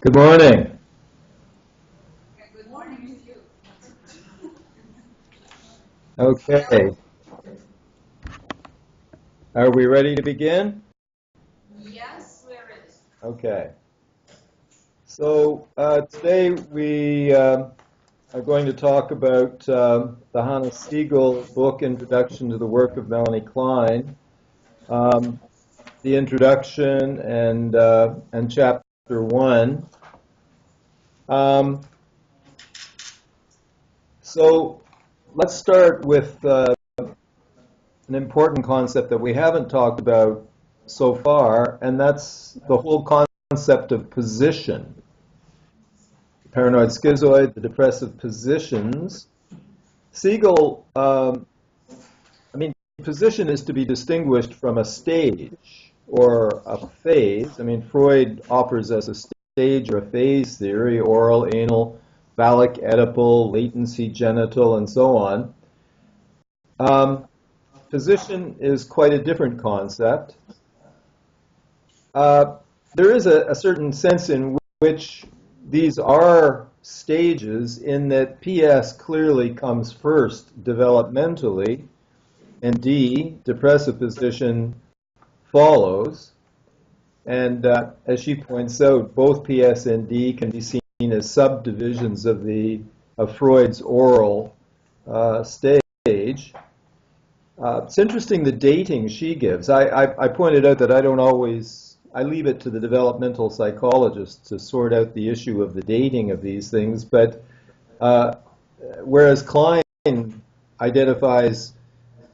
Good morning. Good morning to you. Okay. Are we ready to begin? Yes, we're ready. Okay. So today we are going to talk about the Hannah Siegel book, Introduction to the Work of Melanie Klein, the introduction and chapter 1. So let's start with an important concept that we haven't talked about so far, and that's the whole concept of position. The paranoid-schizoid, the depressive positions. Siegel, position is to be distinguished from a stage or a phase. Freud offers us a stage or a phase theory: oral, anal, phallic, Oedipal, latency, genital, and so on. Position is quite a different concept. There is a certain sense in which these are stages, in that PS clearly comes first developmentally, and D, depressive position, follows. And as she points out, both PS and D can be seen as subdivisions of Freud's oral stage. It's interesting the dating she gives. I pointed out that I leave it to the developmental psychologists to sort out the issue of the dating of these things, but whereas Klein identifies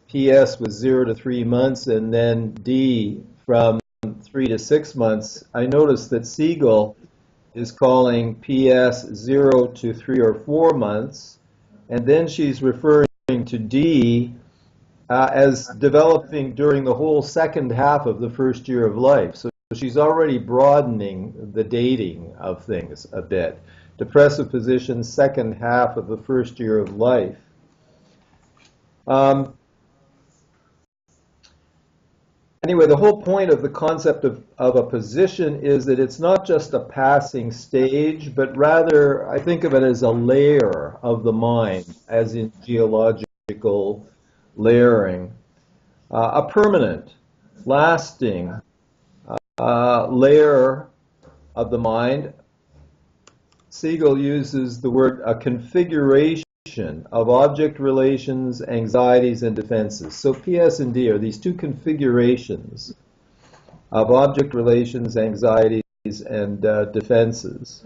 PS with 0 to 3 months and then D from 3 to 6 months, I noticed that Siegel is calling PS 0 to 3 or 4 months, and then she's referring to D as developing during the whole second half of the first year of life. So she's already broadening the dating of things a bit. Depressive position, second half of the first year of life. Anyway, the whole point of the concept of a position is that it's not just a passing stage, but rather I think of it as a layer of the mind, as in geological layering, a permanent, lasting layer of the mind. Siegel uses the word a configuration of object relations, anxieties, and defenses. So PS and D are these two configurations of object relations, anxieties, and defenses.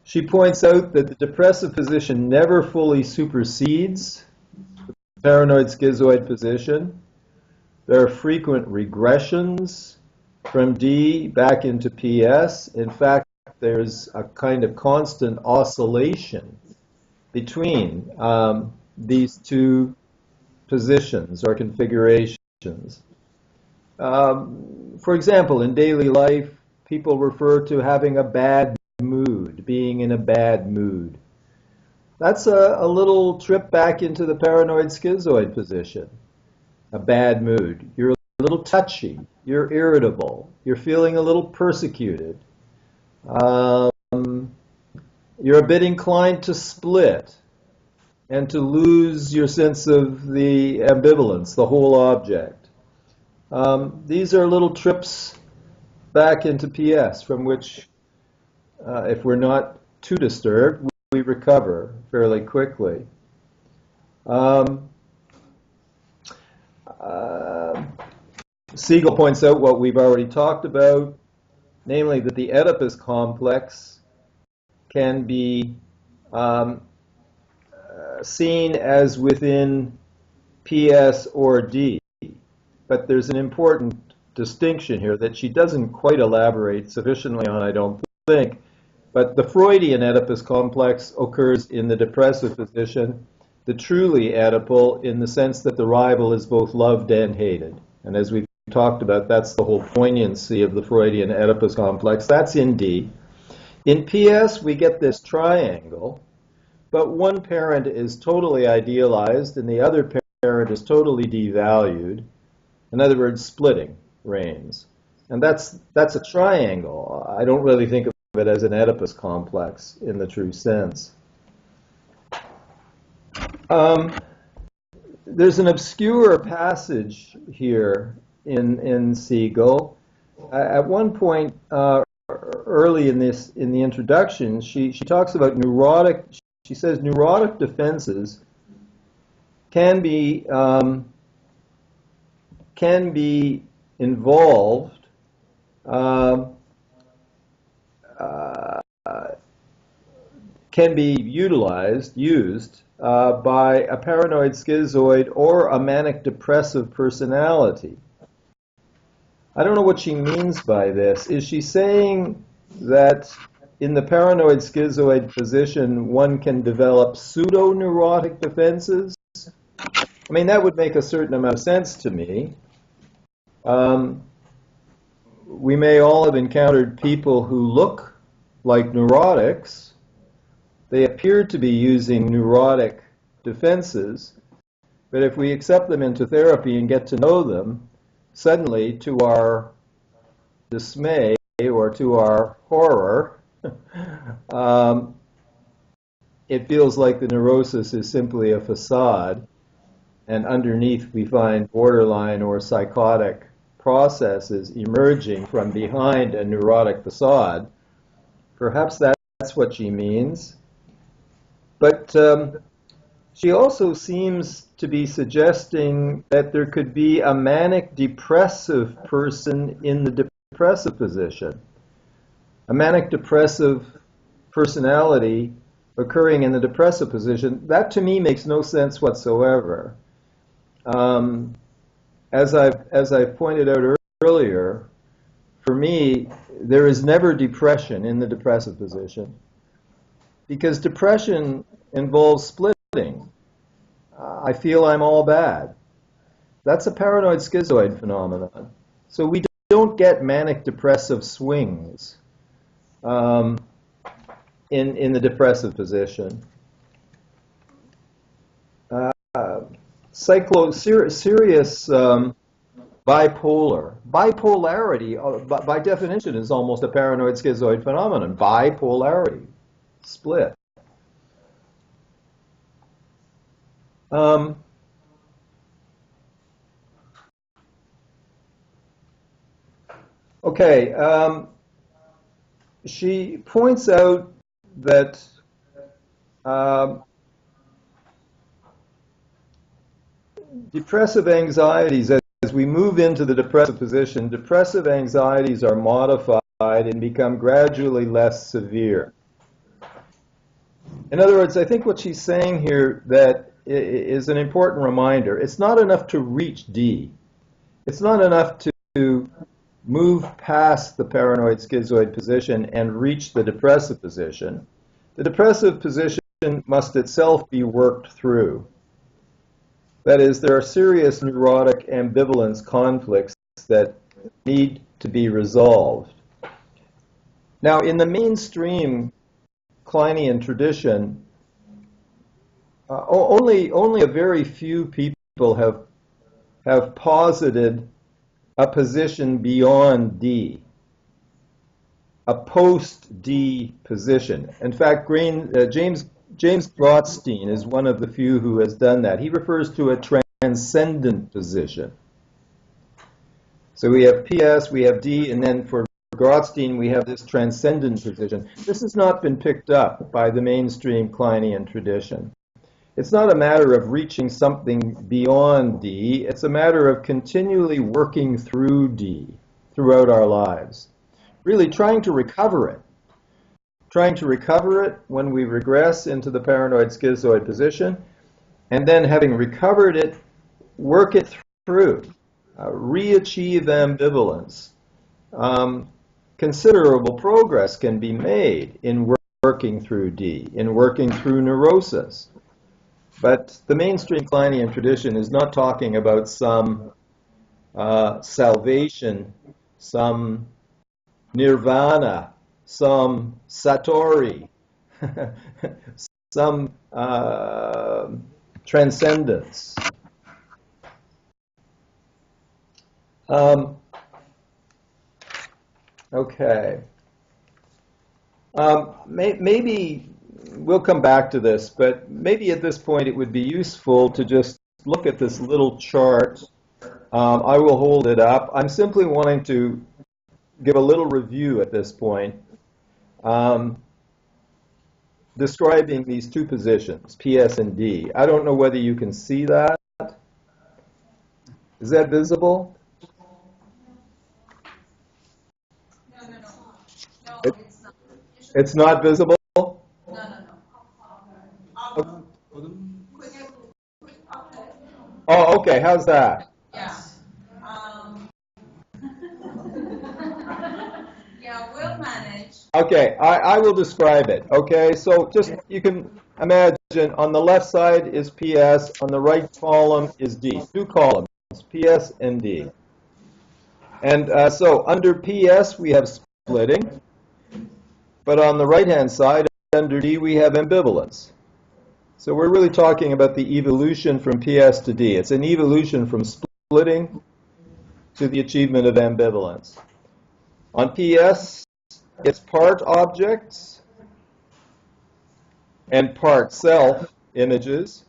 She points out that the depressive position never fully supersedes the paranoid-schizoid position. There are frequent regressions from D back into PS. In fact, there's a kind of constant oscillation between these two positions or configurations. For example, in daily life, people refer to having a bad mood, being in a bad mood. That's a little trip back into the paranoid-schizoid position. A bad mood. You're a little touchy. You're irritable. You're feeling a little persecuted. You're a bit inclined to split and to lose your sense of the ambivalence, the whole object. These are little trips back into PS from which, if we're not too disturbed, we recover fairly quickly. Siegel points out what we've already talked about, namely that the Oedipus complex can be seen as within PS or D. But there's an important distinction here that she doesn't quite elaborate sufficiently on, I don't think. But the Freudian Oedipus complex occurs in the depressive position, the truly Oedipal in the sense that the rival is both loved and hated. And as we've talked about, that's the whole poignancy of the Freudian Oedipus complex. That's in D. In PS, we get this triangle, but one parent is totally idealized and the other parent is totally devalued. In other words, splitting reigns. And that's a triangle. I don't really think of it as an Oedipus complex in the true sense. There's an obscure passage here in Siegel. At one point early in the introduction, she talks about neurotic. She says neurotic defenses can be involved can be used by a paranoid-schizoid or a manic-depressive personality. I don't know what she means by this. Is she saying that in the paranoid-schizoid position, one can develop pseudo-neurotic defenses? I mean, that would make a certain amount of sense to me. We may all have encountered people who look like neurotics. They appear to be using neurotic defenses, but if we accept them into therapy and get to know them, suddenly, to our dismay or to our horror, it feels like the neurosis is simply a facade, and underneath we find borderline or psychotic processes emerging from behind a neurotic facade. Perhaps that's what she means. But she also seems to be suggesting that there could be a manic-depressive person in the depressive position. A manic-depressive personality occurring in the depressive position. That to me makes no sense whatsoever. As I've pointed out earlier, for me, there is never depression in the depressive position, because depression involves splitting. I feel I'm all bad. That's a paranoid-schizoid phenomenon. So we don't get manic-depressive swings in the depressive position. Serious bipolar. Bipolarity, by definition, is almost a paranoid-schizoid phenomenon. Bipolarity. Split. Okay. She points out that depressive anxieties, as we move into the depressive position, depressive anxieties are modified and become gradually less severe. In other words, I think what she's saying here that is an important reminder. It's not enough to reach D. It's not enough to move past the paranoid schizoid position and reach the depressive position. The depressive position must itself be worked through. That is, there are serious neurotic ambivalence conflicts that need to be resolved. Now, in the mainstream Kleinian tradition, only a very few people have posited a position beyond D, a post-D position. In fact, James Grotstein is one of the few who has done that. He refers to a transcendent position. So we have PS, we have D, and then for Grotstein we have this transcendent position. This has not been picked up by the mainstream Kleinian tradition. It's not a matter of reaching something beyond D. It's a matter of continually working through D throughout our lives. Really trying to recover it. Trying to recover it when we regress into the paranoid schizoid position, and then having recovered it, work it through. Re-achieve ambivalence. Considerable progress can be made in working through D, in working through neurosis. But the mainstream Kleinian tradition is not talking about some salvation, some nirvana, some satori, some transcendence. Okay. Maybe we'll come back to this, but maybe at this point it would be useful to just look at this little chart. I will hold it up. I'm simply wanting to give a little review at this point, describing these two positions, PS and D. I don't know whether you can see that. Is that visible? No, no, no. No, It, it's not. it's not visible? No, no, no. Quick, quick, okay. Oh, okay. How's that? Yeah. Um, yeah, we'll manage. Okay, I will describe it. Okay, so just you can imagine on the left side is PS, on the right column is D. Two columns, PS and D. And so under PS we have splitting, but on the right-hand side under D we have ambivalence. So we're really talking about the evolution from PS to D. It's an evolution from splitting to the achievement of ambivalence. On PS, it's part objects and part self images.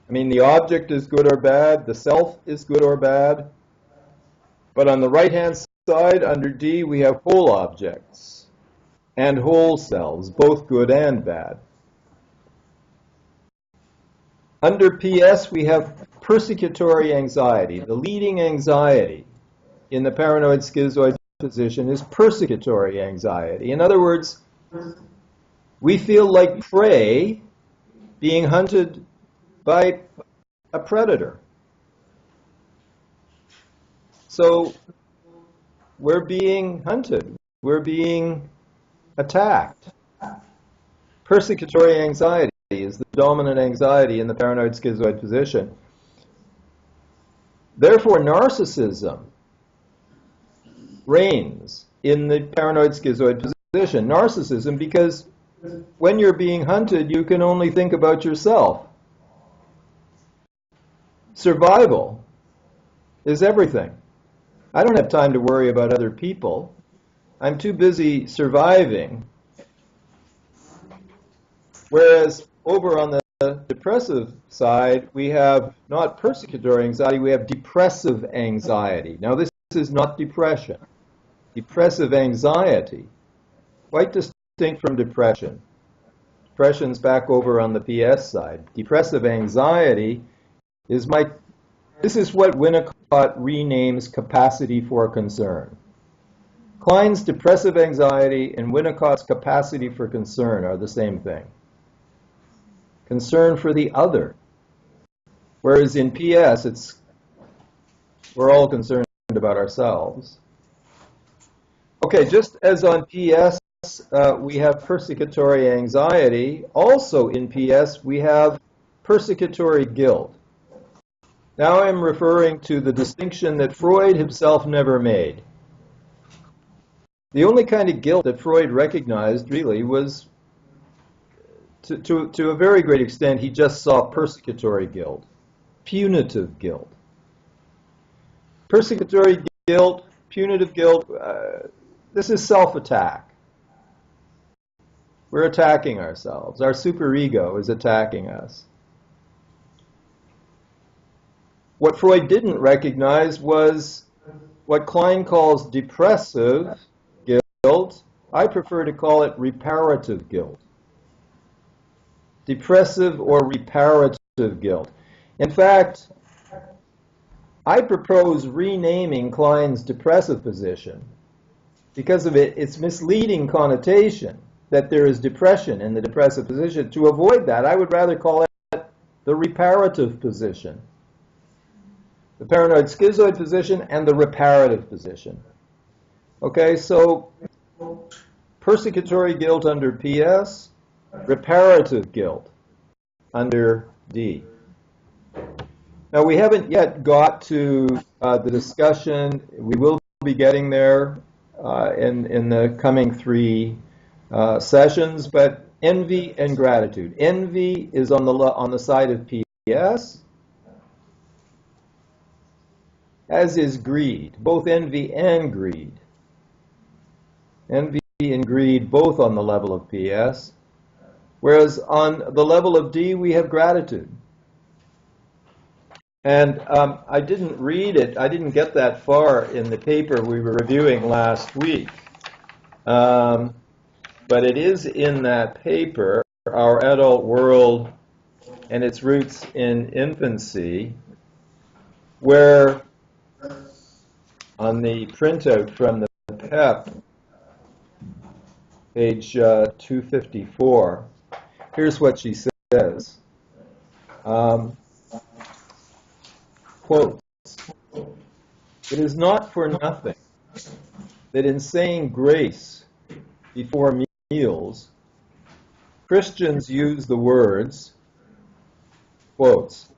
I mean, the object is good or bad, the self is good or bad. But on the right-hand side, under D, we have whole objects and whole selves, both good and bad. Under PS, we have persecutory anxiety. The leading anxiety in the paranoid-schizoid position is persecutory anxiety. In other words, we feel like prey being hunted by a predator. So we're being hunted. We're being attacked. Persecutory anxiety is the dominant anxiety in the paranoid schizoid position. Therefore, narcissism reigns in the paranoid schizoid position. Narcissism, because when you're being hunted, you can only think about yourself. Survival is everything. I don't have time to worry about other people. I'm too busy surviving. Whereas over on the depressive side, we have not persecutory anxiety, we have depressive anxiety. Now, this is not depression. Depressive anxiety, quite distinct from depression. Depression's back over on the PS side. Depressive anxiety is this is what Winnicott renames capacity for concern. Klein's depressive anxiety and Winnicott's capacity for concern are the same thing. Concern for the other. Whereas in PS, we're all concerned about ourselves. Okay, just as on PS, we have persecutory anxiety. Also in PS, we have persecutory guilt. Now I'm referring to the distinction that Freud himself never made. The only kind of guilt that Freud recognized, really, was, to a very great extent, he just saw persecutory guilt, punitive guilt. Persecutory guilt, punitive guilt, this is self-attack. We're attacking ourselves. Our superego is attacking us. What Freud didn't recognize was what Klein calls depressive guilt. I prefer to call it reparative guilt. Depressive or reparative guilt. In fact, I propose renaming Klein's depressive position because of its misleading connotation that there is depression in the depressive position. To avoid that, I would rather call it the reparative position. The paranoid schizoid position and the reparative position. Okay, so persecutory guilt under PS, reparative guilt under D. Now, we haven't yet got to the discussion. We will be getting there in the coming three sessions, but envy and gratitude. Envy is on the side of PS, as is greed, both envy and greed Envy and greed both on the level of PS. Whereas on the level of D, we have gratitude. And I didn't read it. I didn't get that far in the paper we were reviewing last week. But it is in that paper, Our Adult World and Its Roots in Infancy, where on the printout from the PEP, page 254, here's what she says. Quote, "It is not for nothing that in saying grace before meals, Christians use the words, quotes,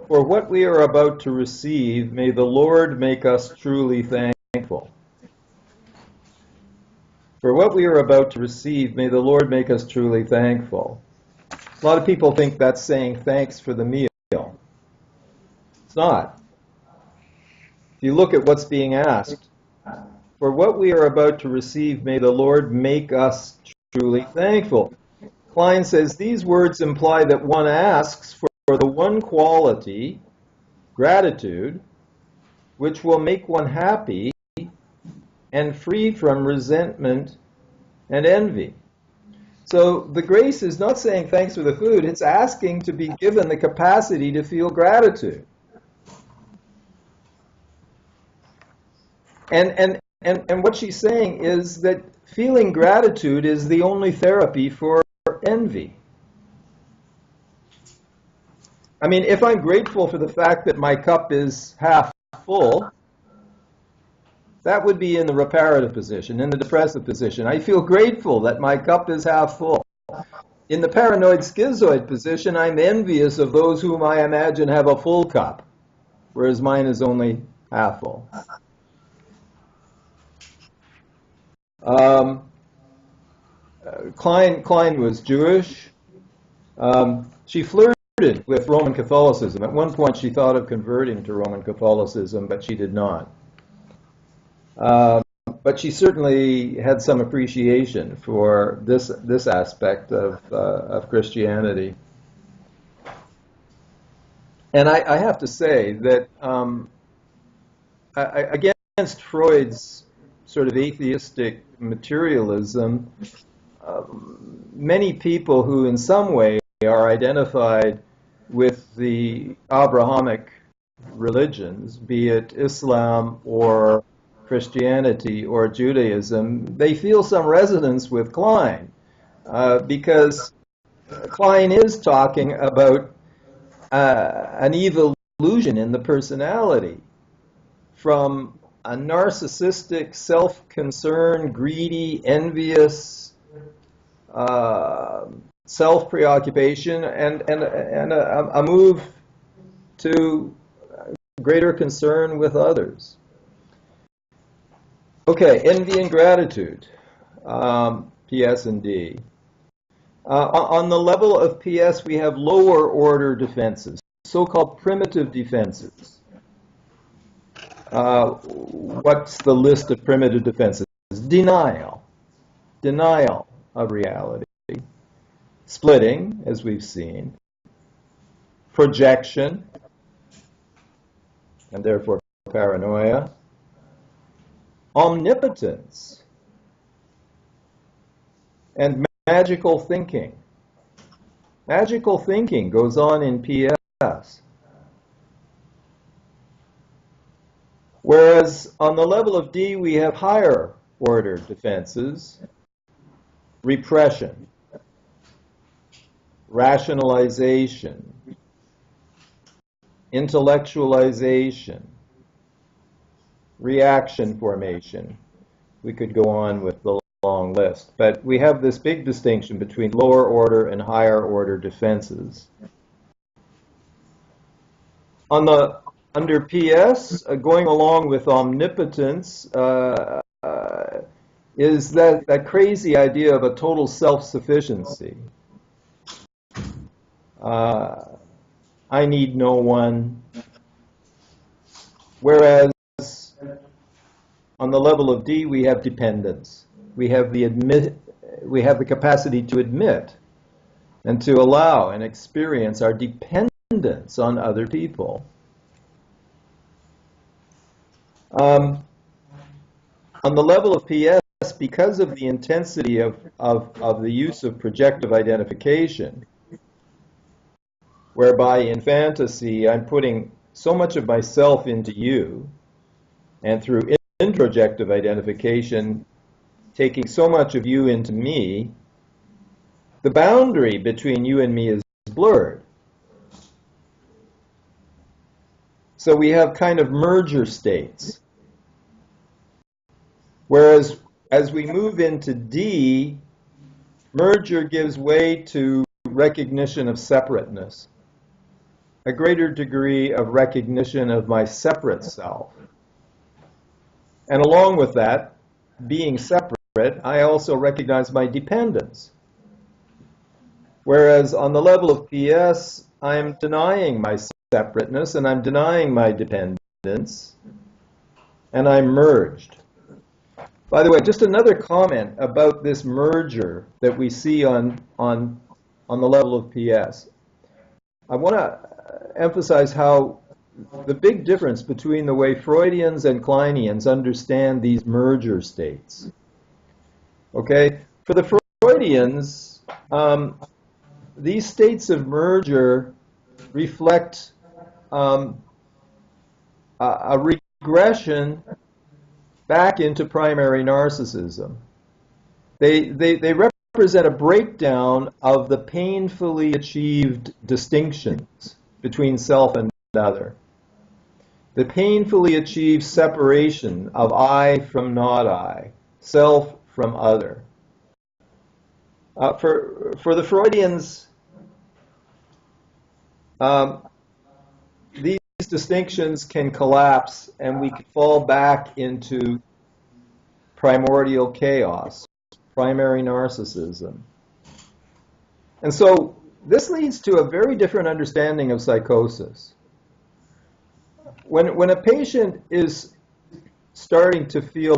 'For what we are about to receive, may the Lord make us truly thankful.' For what we are about to receive, may the Lord make us truly thankful." A lot of people think that's saying thanks for the meal. It's not. If you look at what's being asked, for what we are about to receive, may the Lord make us truly thankful. Klein says these words imply that one asks for the one quality, gratitude, which will make one happy and free from resentment and envy. So the grace is not saying thanks for the food, it's asking to be given the capacity to feel gratitude. And what she's saying is that feeling gratitude is the only therapy for envy. I mean, if I'm grateful for the fact that my cup is half full, that would be in the reparative position, in the depressive position. I feel grateful that my cup is half full. In the paranoid-schizoid position, I'm envious of those whom I imagine have a full cup, whereas mine is only half full. Klein was Jewish. She flirted with Roman Catholicism. At one point, she thought of converting to Roman Catholicism, but she did not. But she certainly had some appreciation for this aspect of Christianity. And I have to say that against Freud's sort of atheistic materialism, many people who in some way are identified with the Abrahamic religions, be it Islam or Christianity or Judaism, they feel some resonance with Klein because Klein is talking about an evolution in the personality from a narcissistic, self-concerned, greedy, envious, self-preoccupation, and a move to greater concern with others. Okay, envy and gratitude, PS and D. On the level of PS, we have lower order defenses, so-called primitive defenses. What's the list of primitive defenses? Denial of reality. Splitting, as we've seen. Projection, and therefore paranoia. Omnipotence. And magical thinking. Magical thinking goes on in PS. Whereas on the level of D, we have higher order defenses, repression, rationalization, intellectualization, reaction formation. We could go on with the long list, but we have this big distinction between lower order and higher order defenses. Under PS, going along with omnipotence, is that crazy idea of a total self-sufficiency. I need no one. Whereas on the level of D, we have dependence. We have the capacity to admit and to allow and experience our dependence on other people. On the level of PS, because of the intensity of the use of projective identification, whereby in fantasy I'm putting so much of myself into you, and through introjective identification, taking so much of you into me, the boundary between you and me is blurred. So we have kind of merger states. Whereas as we move into D, merger gives way to recognition of separateness, a greater degree of recognition of my separate self. And along with that, being separate, I also recognize my dependence. Whereas on the level of PS, I'm denying my separateness and I'm denying my dependence, and I'm merged. By the way, just another comment about this merger that we see on the level of PS. I want to emphasize how the big difference between the way Freudians and Kleinians understand these merger states. Okay? For the Freudians, these states of merger reflect a regression back into primary narcissism. They represent a breakdown of the painfully achieved distinctions between self and other. The painfully achieved separation of I from not I, self from other. For the Freudians, these distinctions can collapse and we can fall back into primordial chaos, primary narcissism. And so this leads to a very different understanding of psychosis. When a patient is starting to feel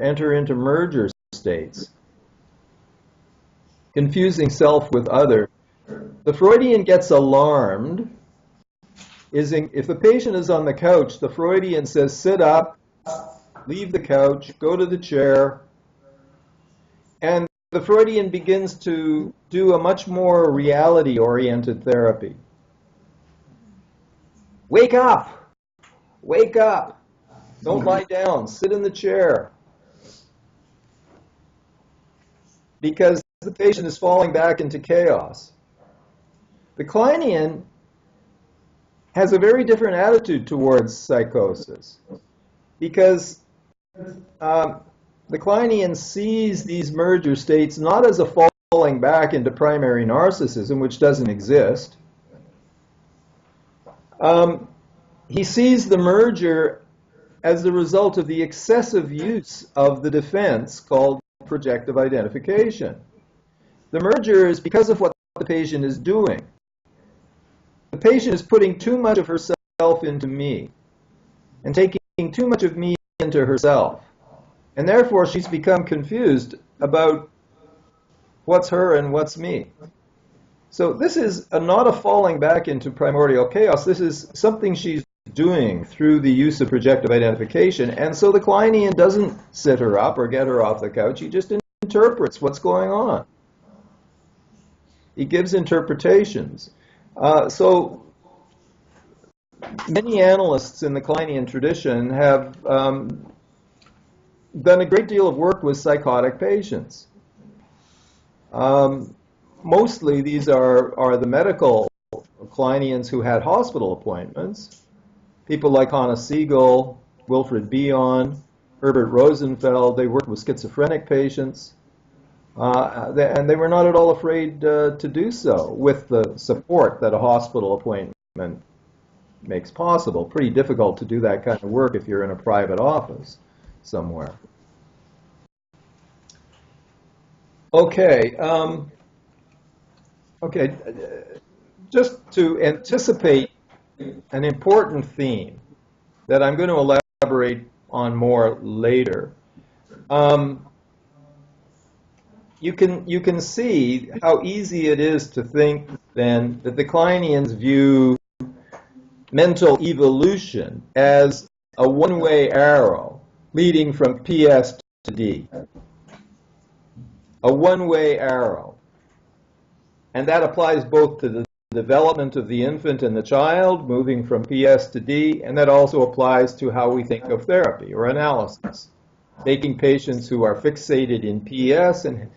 enter into merger states, confusing self with other, the Freudian gets alarmed. If the patient is on the couch, the Freudian says, sit up, leave the couch, go to the chair, and the Freudian begins to do a much more reality-oriented therapy. Wake up! Wake up! Don't lie down, sit in the chair. Because the patient is falling back into chaos. The Kleinian has a very different attitude towards psychosis, because the Kleinian sees these merger states not as a falling back into primary narcissism, which doesn't exist. He sees the merger as the result of the excessive use of the defense called projective identification. The merger is because of what the patient is doing. The patient is putting too much of herself into me and taking too much of me into herself. And therefore, she's become confused about what's her and what's me. So this is not a falling back into primordial chaos. This is something she's doing through the use of projective identification. And so the Kleinian doesn't sit her up or get her off the couch. He just interprets what's going on. He gives interpretations. So many analysts in the Kleinian tradition have done a great deal of work with psychotic patients. Mostly these are the medical Kleinians who had hospital appointments. People like Hanna Siegel, Wilfred Bion, Herbert Rosenfeld, they worked with schizophrenic patients. And they were not at all afraid to do so with the support that a hospital appointment makes possible. Pretty difficult to do that kind of work if you're in a private office somewhere. Okay. Just to anticipate an important theme that I'm going to elaborate on more later. you can see how easy it is to think then that the Kleinians view mental evolution as a one-way arrow leading from PS to D. A one-way arrow. And that applies both to the development of the infant and the child, moving from PS to D, and that also applies to how we think of therapy or analysis. Taking patients who are fixated in PS and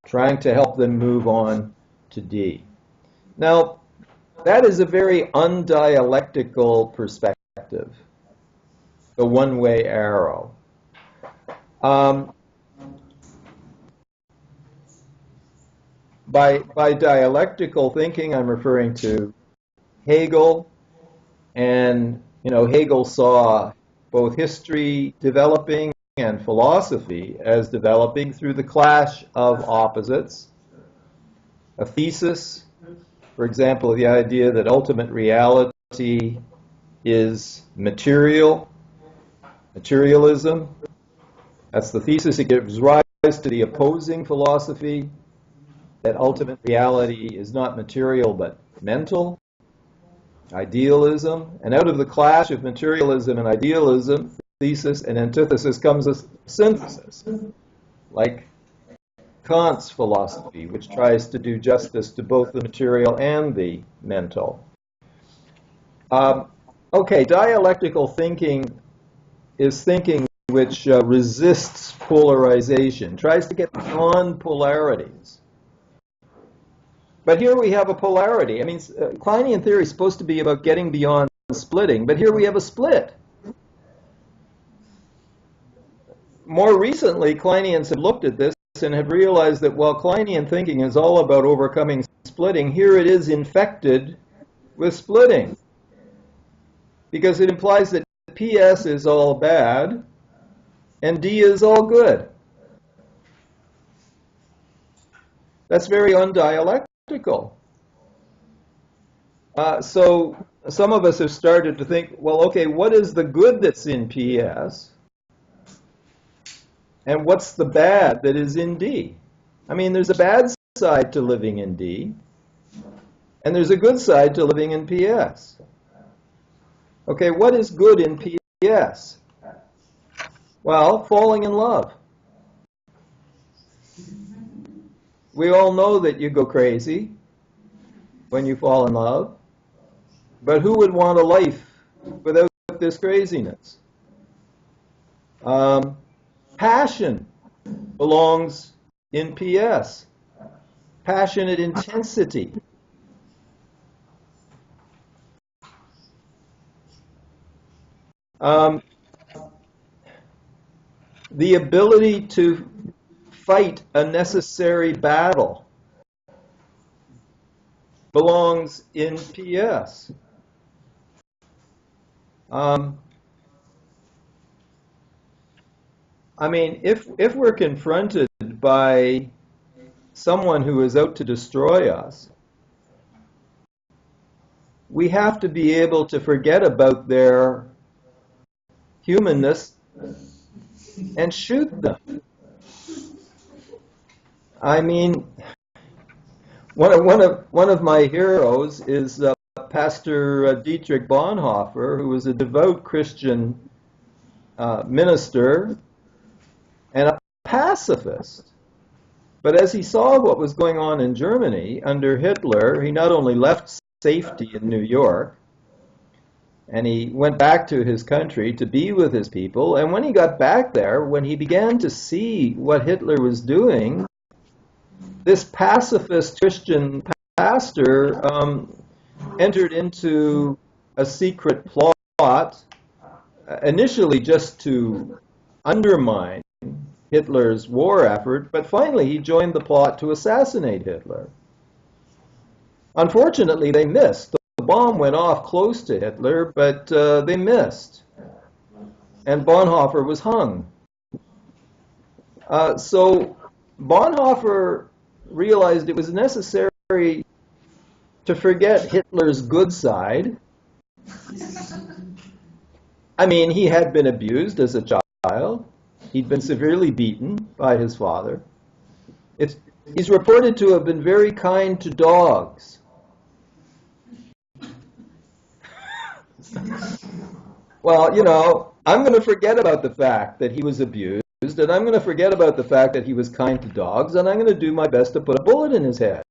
trying to help them move on to D. Now, that is a very undialectical perspective, the one-way arrow. By dialectical thinking, I'm referring to Hegel, and Hegel saw both history developing and philosophy as developing through the clash of opposites. A thesis, for example, the idea that ultimate reality is materialism. That's the thesis. It gives rise to the opposing philosophy that ultimate reality is not material but mental, idealism. And out of the clash of materialism and idealism, thesis and antithesis comes a synthesis, like Kant's philosophy, which tries to do justice to both the material and the mental. Okay, dialectical thinking is thinking which resists polarization, tries to get beyond polarities. But here we have a polarity. I mean, Kleinian theory is supposed to be about getting beyond splitting, but here we have a split. More recently, Kleinians have looked at this and have realized that while Kleinian thinking is all about overcoming splitting, here it is infected with splitting. Because it implies that PS is all bad and D is all good. That's very undialectical. So some of us have started to think, well, okay, what is the good that's in PS? And what's the bad that is in D? I mean, there's a bad side to living in D, and there's a good side to living in PS. Okay, what is good in PS? Well, falling in love. We all know that you go crazy when you fall in love, but who would want a life without this craziness? Passion belongs in PS. Passionate intensity. The ability to fight a necessary battle belongs in PS. I mean, if we're confronted by someone who is out to destroy us, we have to be able to forget about their humanness and shoot them. I mean, one of my heroes is Pastor Dietrich Bonhoeffer, who was a devout Christian minister and a pacifist. But as he saw what was going on in Germany under Hitler, he not only left safety in New York, and he went back to his country to be with his people. And when he got back there, when he began to see what Hitler was doing, this pacifist Christian pastor entered into a secret plot, initially just to undermine Hitler's war effort, but finally he joined the plot to assassinate Hitler. Unfortunately, they missed. The bomb went off close to Hitler, but they missed. And Bonhoeffer was hung. So Bonhoeffer realized it was necessary to forget Hitler's good side. I mean, he had been abused as a child. He'd been severely beaten by his father. He's reported to have been very kind to dogs. Well, you know, I'm going to forget about the fact that he was abused, and I'm going to forget about the fact that he was kind to dogs, and I'm going to do my best to put a bullet in his head.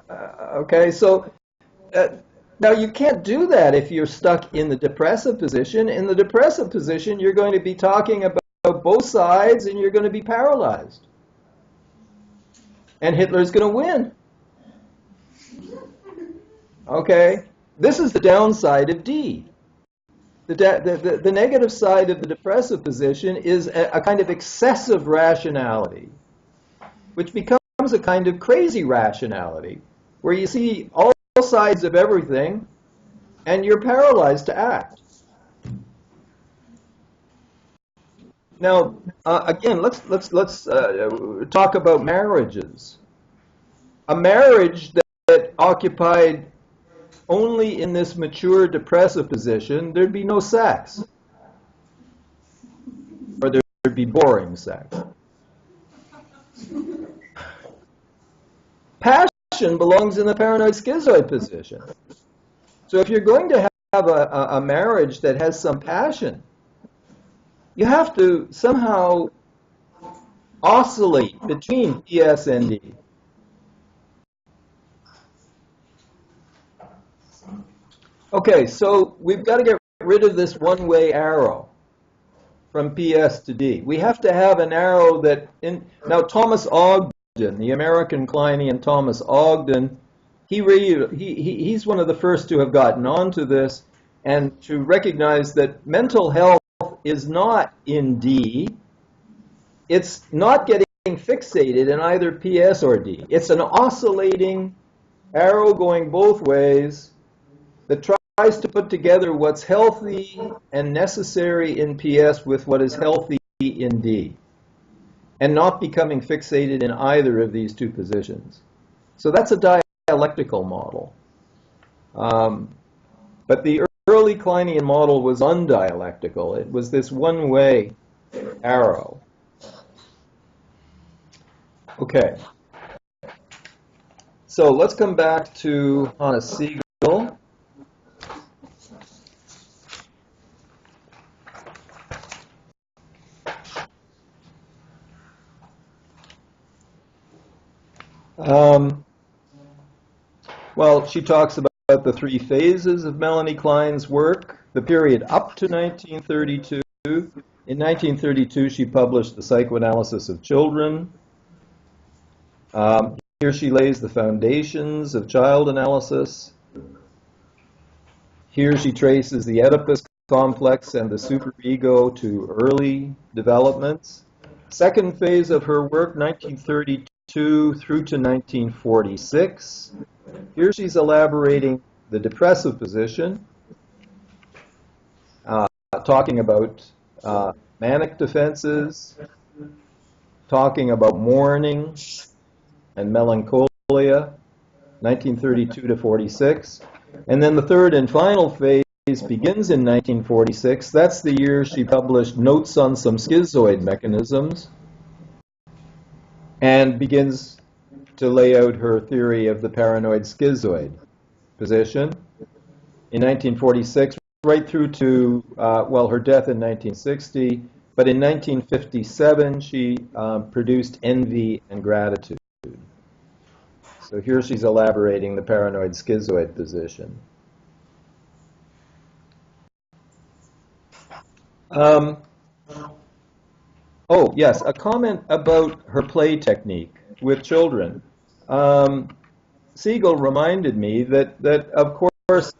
Okay, so now you can't do that if you're stuck in the depressive position. In the depressive position, you're going to be talking about both sides, and you're going to be paralyzed. And Hitler's going to win. Okay? This is the downside of D. The negative side of the depressive position is a kind of excessive rationality, which becomes a kind of crazy rationality, where you see all sides of everything, and you're paralyzed to act. Now, again, let's talk about marriages. A marriage that occupied only in this mature depressive position, there'd be no sex. Or there'd be boring sex. Passion belongs in the paranoid-schizoid position. So if you're going to have a marriage that has some passion, you have to somehow oscillate between PS and D. Okay, so we've got to get rid of this one-way arrow from PS to D. We have to have an arrow that... Now, Thomas Ogden, the American Kleinian Thomas Ogden, he's one of the first to have gotten onto this and to recognize that mental health is not in D. It's not getting fixated in either PS or D. It's an oscillating arrow going both ways that tries to put together what's healthy and necessary in PS with what is healthy in D, and not becoming fixated in either of these two positions. So that's a dialectical model. But the early Kleinian model was undialectical. It was this one-way arrow. Okay. So let's come back to Hannah Siegel. Well, she talks about the three phases of Melanie Klein's work, the period up to 1932. In 1932, she published The Psychoanalysis of Children. Here she lays the foundations of child analysis. Here she traces the Oedipus Complex and the superego to early developments. Second phase of her work, 1932 through to 1946. Here she's elaborating the depressive position, talking about manic defenses, talking about mourning and melancholia, 1932 to 46. And then the third and final phase begins in 1946. That's the year she published Notes on Some Schizoid Mechanisms and begins to lay out her theory of the paranoid-schizoid position. In 1946, right through to, her death in 1960, but in 1957 she produced Envy and Gratitude. So here she's elaborating the paranoid-schizoid position. Oh, yes, a comment about her play technique with children. Siegel reminded me that of course,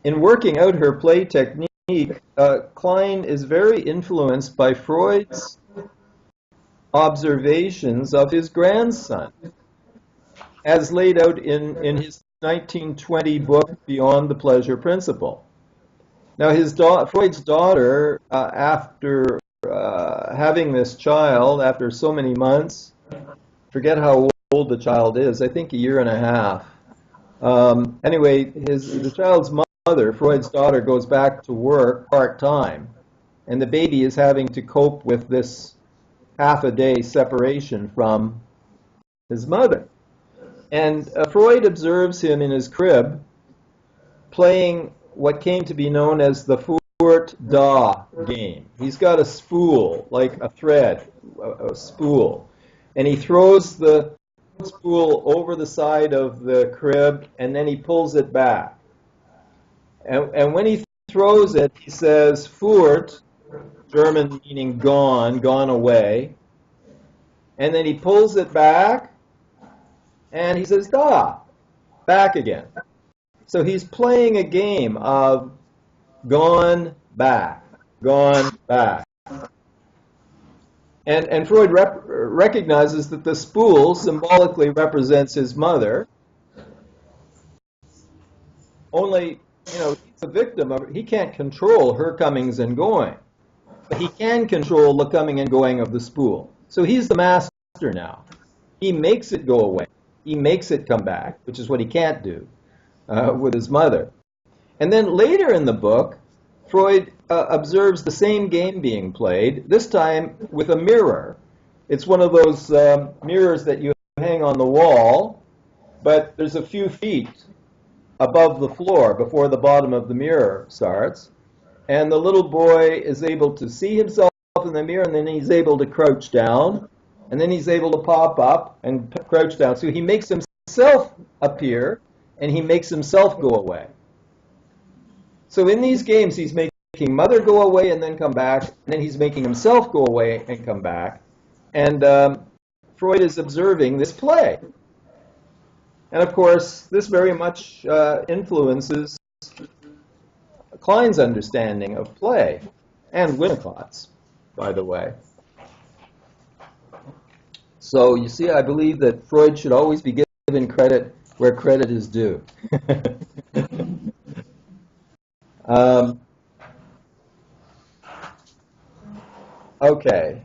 in working out her play technique, Klein is very influenced by Freud's observations of his grandson, as laid out in his 1920 book, Beyond the Pleasure Principle. Now, Freud's daughter, after having this child, after so many months, forget how old the child is, I think a year and a half. Anyway, the child's mother, Freud's daughter, goes back to work part-time, and the baby is having to cope with this half a day separation from his mother. And Freud observes him in his crib playing what came to be known as the Furt da game. He's got a spool, like a thread, a spool. And he throws the spool over the side of the crib, and then he pulls it back. And when he throws it, he says, Furt, German meaning gone, gone away. And then he pulls it back, and he says, da, back again. So he's playing a game of gone back, gone back. And Freud recognizes that the spool symbolically represents his mother. Only, he's a victim of it. He can't control her comings and going. But he can control the coming and going of the spool. So he's the master now. He makes it go away. He makes it come back, which is what he can't do with his mother. And then later in the book, Freud observes the same game being played, this time with a mirror. It's one of those mirrors that you hang on the wall, but there's a few feet above the floor before the bottom of the mirror starts. And the little boy is able to see himself in the mirror, and then he's able to crouch down, and then he's able to pop up and crouch down. So he makes himself appear, and he makes himself go away. So in these games, he's making mother go away and then come back, and then he's making himself go away and come back. And Freud is observing this play. And of course, this very much influences Klein's understanding of play, and Winnicott's, by the way. So you see, I believe that Freud should always be given credit where credit is due. Okay.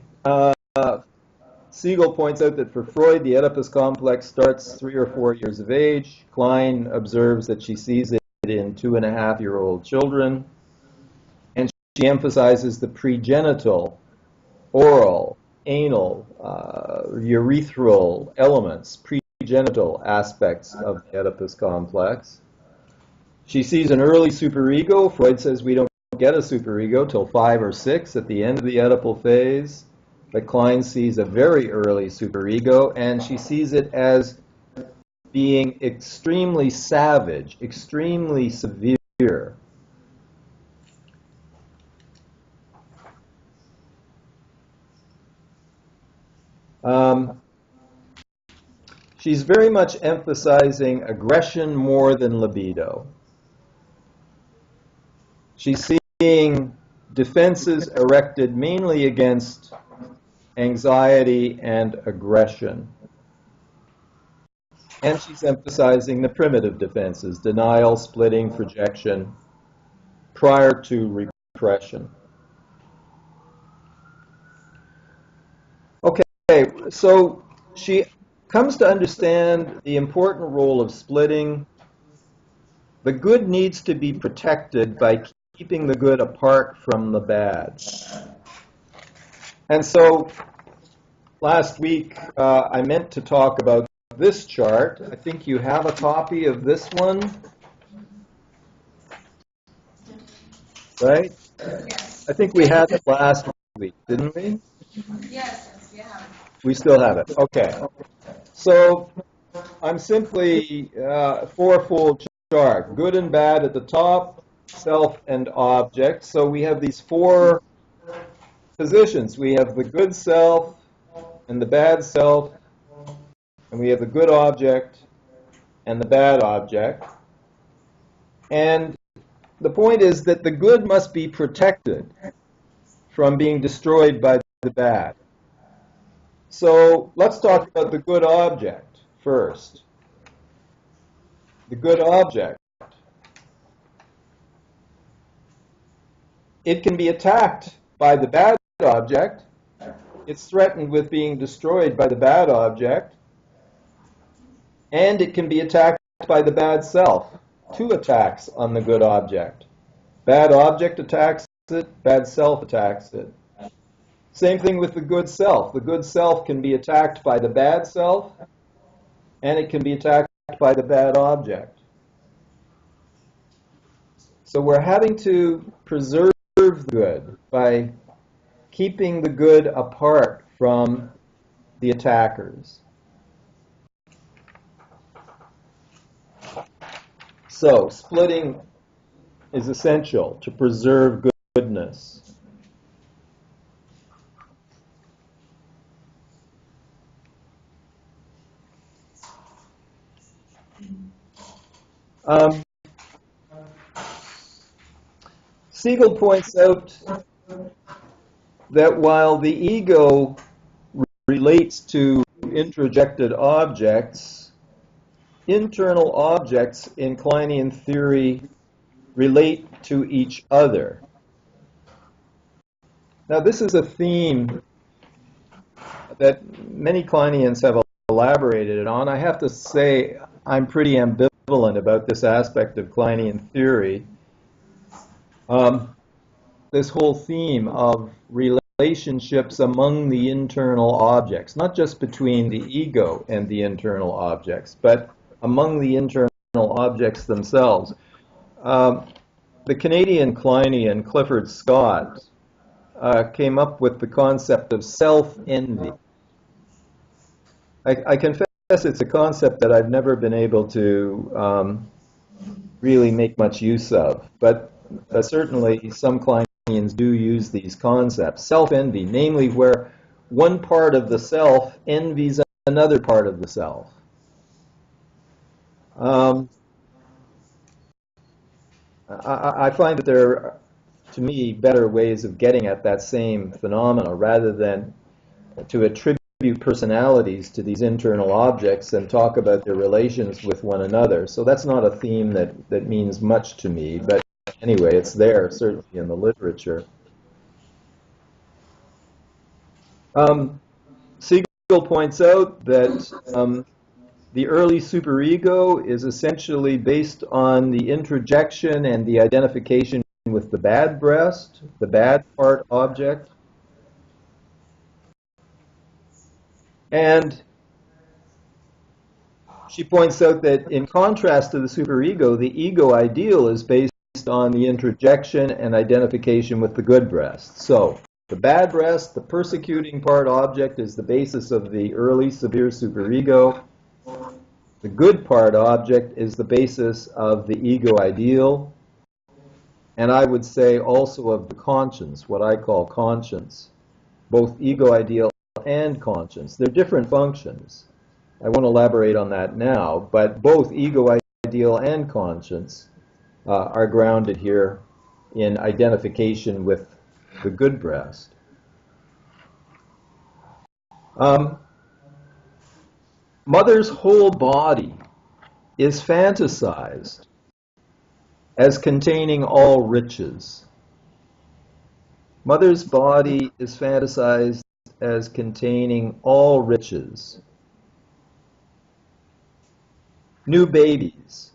Siegel points out that for Freud, the Oedipus complex starts 3 or 4 years of age. Klein observes that she sees it in 2.5-year-old children. And she emphasizes the pregenital, oral, anal, urethral elements, pregenital aspects of the Oedipus complex. She sees an early superego. Freud says we don't get a superego till 5 or 6 at the end of the Oedipal phase. But Klein sees a very early superego, and she sees it as being extremely savage, extremely severe. She's very much emphasizing aggression more than libido. She's seeing defenses erected mainly against anxiety and aggression. And she's emphasizing the primitive defenses, denial, splitting, projection, prior to repression. Okay, so she comes to understand the important role of splitting. The good needs to be protected by keeping the good apart from the bad. And so last week I meant to talk about this chart. I think you have a copy of this one, right? Yes. I think we had it last week, didn't we? Yes, we have. We still have it. Okay. So I'm simply fourfold chart. Good and bad at the top, self and object. So we have these 4 positions. We have the good self and the bad self, and we have the good object and the bad object. And the point is that the good must be protected from being destroyed by the bad. So let's talk about the good object first. The good object. It can be attacked by the bad object. It's threatened with being destroyed by the bad object. And it can be attacked by the bad self. 2 attacks on the good object. Bad object attacks it, bad self attacks it. Same thing with the good self. The good self can be attacked by the bad self, and it can be attacked by the bad object. So we're having to preserve the good by keeping the good apart from the attackers. So splitting is essential to preserve goodness. Siegel points out that while the ego relates to introjected objects, internal objects in Kleinian theory relate to each other. Now, this is a theme that many Kleinians have elaborated on. I have to say I'm pretty ambivalent about this aspect of Kleinian theory. This whole theme of relationships among the internal objects, not just between the ego and the internal objects, but among the internal objects themselves. The Canadian Kleinian Clifford Scott came up with the concept of self-envy. I confess it's a concept that I've never been able to really make much use of, but certainly some Kleinians do use these concepts. Self-envy, namely where one part of the self envies another part of the self. I find that there are, to me, better ways of getting at that same phenomena rather than to attribute personalities to these internal objects and talk about their relations with one another. So that's not a theme that means much to me, but anyway, it's there, certainly in the literature. Siegel points out that the early superego is essentially based on the introjection and the identification with the bad breast, the bad part object. And she points out that in contrast to the superego, the ego ideal is based on the introjection and identification with the good breast. So the bad breast, the persecuting part object, is the basis of the early severe superego. The good part object is the basis of the ego ideal, and I would say also of the conscience, what I call conscience, both ego ideal and conscience. They're different functions. I won't elaborate on that now, but both ego ideal and conscience are grounded here in identification with the good breast. Mother's whole body is fantasized as containing all riches. Mother's body is fantasized as containing all riches. New babies,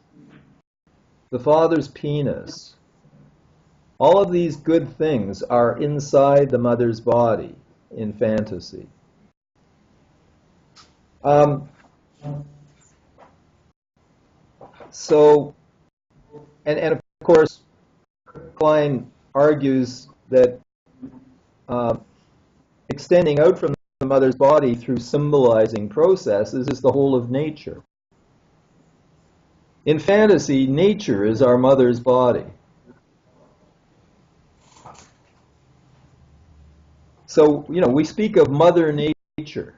the father's penis, all of these good things are inside the mother's body in fantasy. So, and of course, Klein argues that extending out from the mother's body through symbolizing processes is the whole of nature. In fantasy, nature is our mother's body. So, we speak of Mother Nature.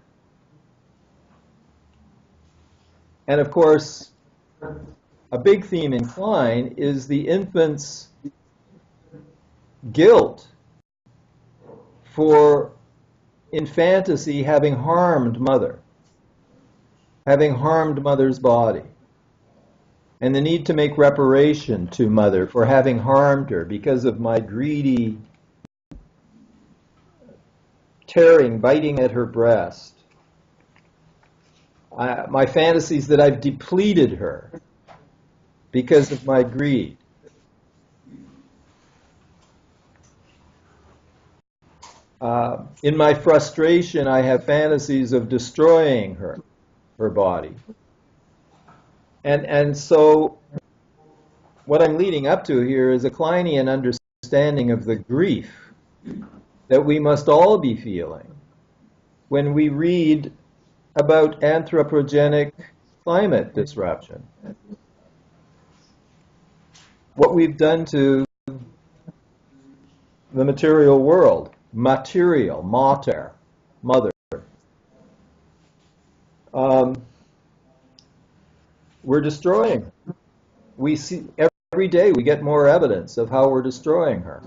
And of course, a big theme in Klein is the infant's guilt for, in fantasy, having harmed mother, having harmed mother's body, and the need to make reparation to mother for having harmed her because of my greedy tearing, biting at her breast. My fantasies that I've depleted her because of my greed. In my frustration, I have fantasies of destroying her body. And so what I'm leading up to here is a Kleinian understanding of the grief that we must all be feeling when we read about anthropogenic climate disruption. What we've done to the material world, material, mater, mother. We're destroying. We see every day we get more evidence of how we're destroying her.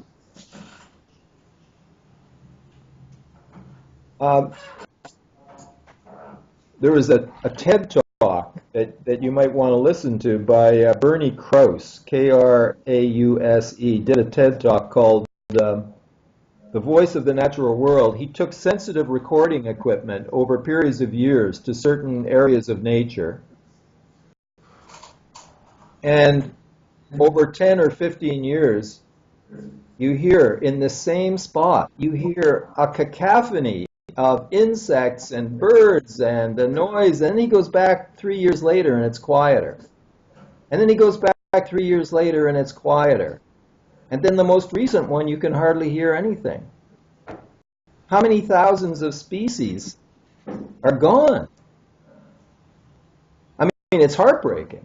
There was a TED talk that you might want to listen to by Bernie Krause, Krause, did a TED talk called The Voice of the Natural World. He took sensitive recording equipment over periods of years to certain areas of nature. And over 10 or 15 years, you hear in the same spot, you hear a cacophony of insects and birds and the noise. And then he goes back 3 years later and it's quieter. And then he goes back 3 years later and it's quieter. And then the most recent one, you can hardly hear anything. How many thousands of species are gone? I mean, it's heartbreaking.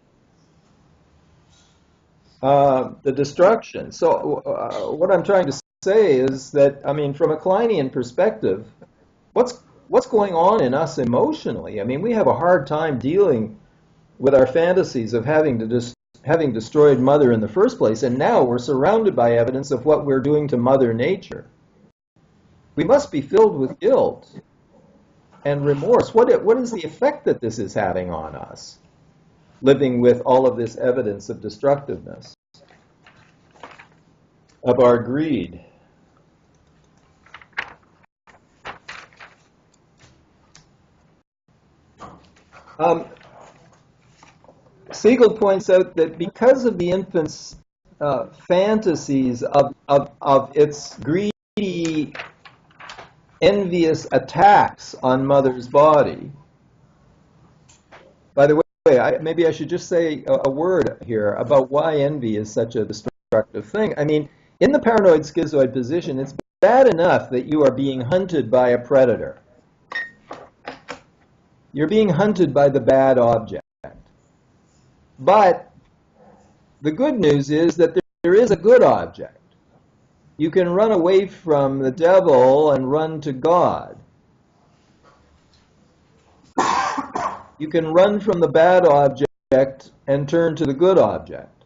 The destruction. So what I'm trying to say is that, I mean, from a Kleinian perspective, what's going on in us emotionally? I mean, we have a hard time dealing with our fantasies of having destroyed Mother in the first place, and now we're surrounded by evidence of what we're doing to Mother Nature. We must be filled with guilt and remorse. What is the effect that this is having on us, living with all of this evidence of destructiveness, of our greed? Siegel points out that because of the infant's fantasies of its greedy, envious attacks on Mother's body. By the way, maybe I should just say a word here about why envy is such a destructive thing. I mean, in the paranoid-schizoid position, it's bad enough that you are being hunted by a predator. You're being hunted by the bad object. But the good news is that there is a good object. You can run away from the devil and run to God. You can run from the bad object and turn to the good object.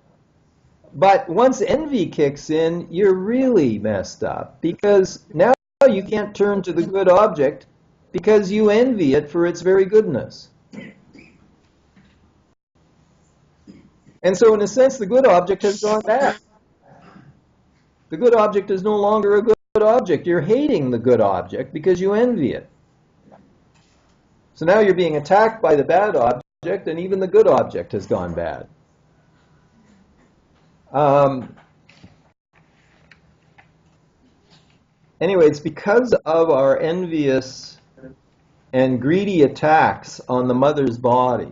But once envy kicks in, you're really messed up, because now you can't turn to the good object because you envy it for its very goodness. And so in a sense, the good object has gone bad. The good object is no longer a good object. You're hating the good object because you envy it. So now you're being attacked by the bad object, and even the good object has gone bad. Anyway, it's because of our envious and greedy attacks on the mother's body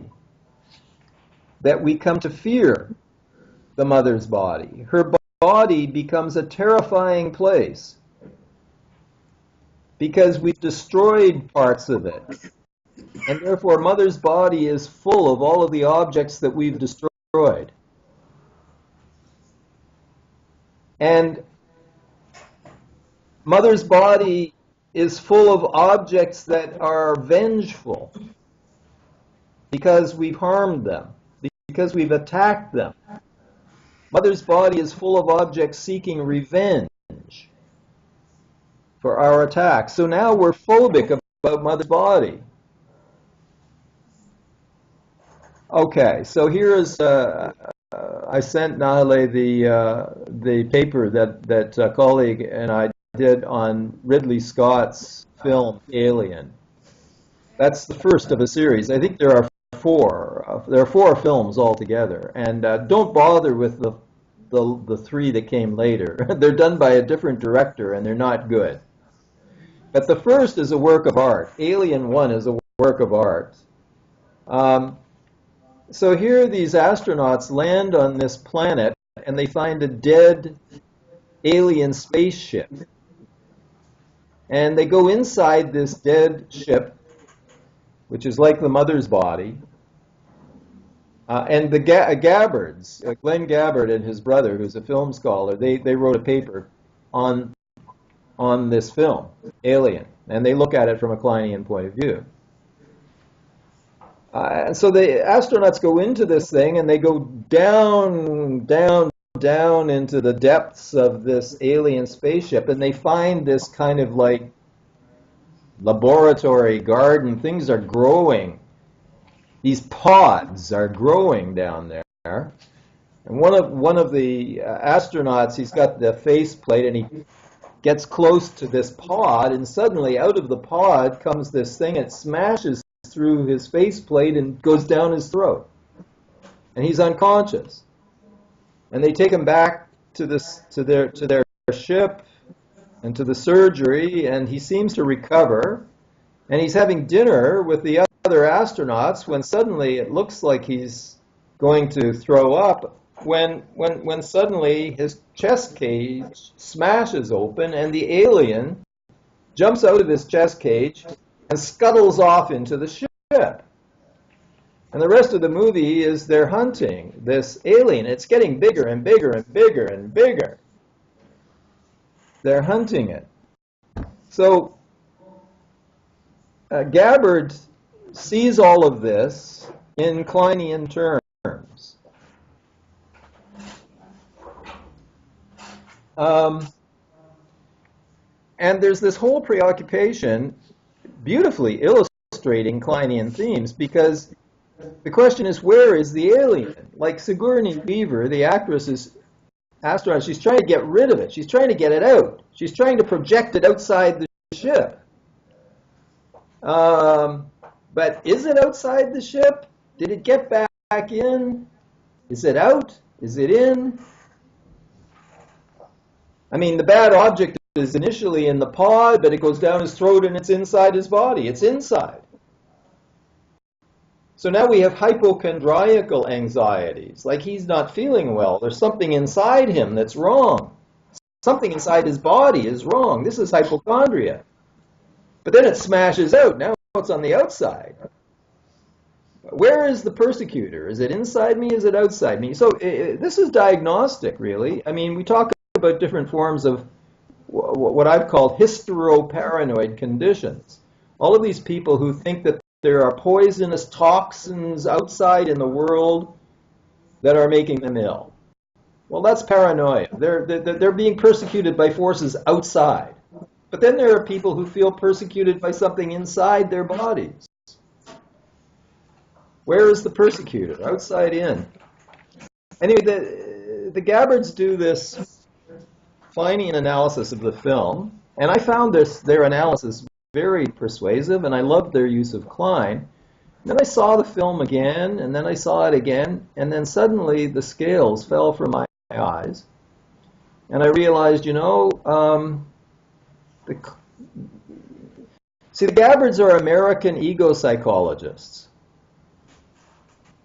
that we come to fear the mother's body. Her body becomes a terrifying place because we've destroyed parts of it. And therefore, Mother's body is full of all of the objects that we've destroyed. And Mother's body is full of objects that are vengeful because we've harmed them, because we've attacked them. Mother's body is full of objects seeking revenge for our attacks. So now we're phobic about Mother's body. Okay, so here is, I sent Nahale the paper that a colleague and I did on Ridley Scott's film Alien. That's the first of a series. I think there are four. There are four films altogether, and don't bother with the three that came later. They're done by a different director, and they're not good. But the first is a work of art. Alien 1 is a work of art. Um, so here these astronauts land on this planet and they find a dead alien spaceship. And they go inside this dead ship, which is like the mother's body. And the Gabbards, Glenn Gabbard and his brother, who's a film scholar, they wrote a paper on this film, Alien, and they look at it from a Kleinian point of view. And so the astronauts go into this thing, and they go down, down, down into the depths of this alien spaceship, and they find this kind of like laboratory garden. Things are growing. These pods are growing down there. And one of the astronauts, he's got the faceplate, and he gets close to this pod, and suddenly out of the pod comes this thing. It smashes through his faceplate and goes down his throat. And he's unconscious. And they take him back to their ship and to the surgery, and he seems to recover. And he's having dinner with the other astronauts when suddenly it looks like he's going to throw up, when suddenly his chest cage smashes open and the alien jumps out of his chest cage and scuttles off into the ship. And the rest of the movie is they're hunting this alien. It's getting bigger and bigger and bigger and bigger. They're hunting it. So Gabbard sees all of this in Kleinian terms. And there's this whole preoccupation beautifully illustrating Kleinian themes, because the question is, where is the alien? Like Sigourney Weaver, the actress, is astronaut. She's trying to get rid of it. She's trying to get it out. She's trying to project it outside the ship. But is it outside the ship? Did it get back in? Is it out? Is it in? I mean, the bad object is initially in the pod, but it goes down his throat and it's inside his body. It's inside. So now we have hypochondriacal anxieties, like he's not feeling well. There's something inside him that's wrong. Something inside his body is wrong. This is hypochondria. But then it smashes out. Now it's on the outside. Where is the persecutor? Is it inside me? Is it outside me? So this is diagnostic, really. I mean, we talk about different forms of what I've called hysteroparanoid conditions. All of these people who think that there are poisonous toxins outside in the world that are making them ill. Well, that's paranoia. They're being persecuted by forces outside. But then there are people who feel persecuted by something inside their bodies. Where is the persecutor? Outside, in. Anyway, the Gabbards do this Kleinian analysis of the film, and I found their analysis very persuasive, and I loved their use of Klein. And then I saw the film again, and then I saw it again, and then suddenly the scales fell from my eyes, and I realized, the Gabbards are American ego psychologists,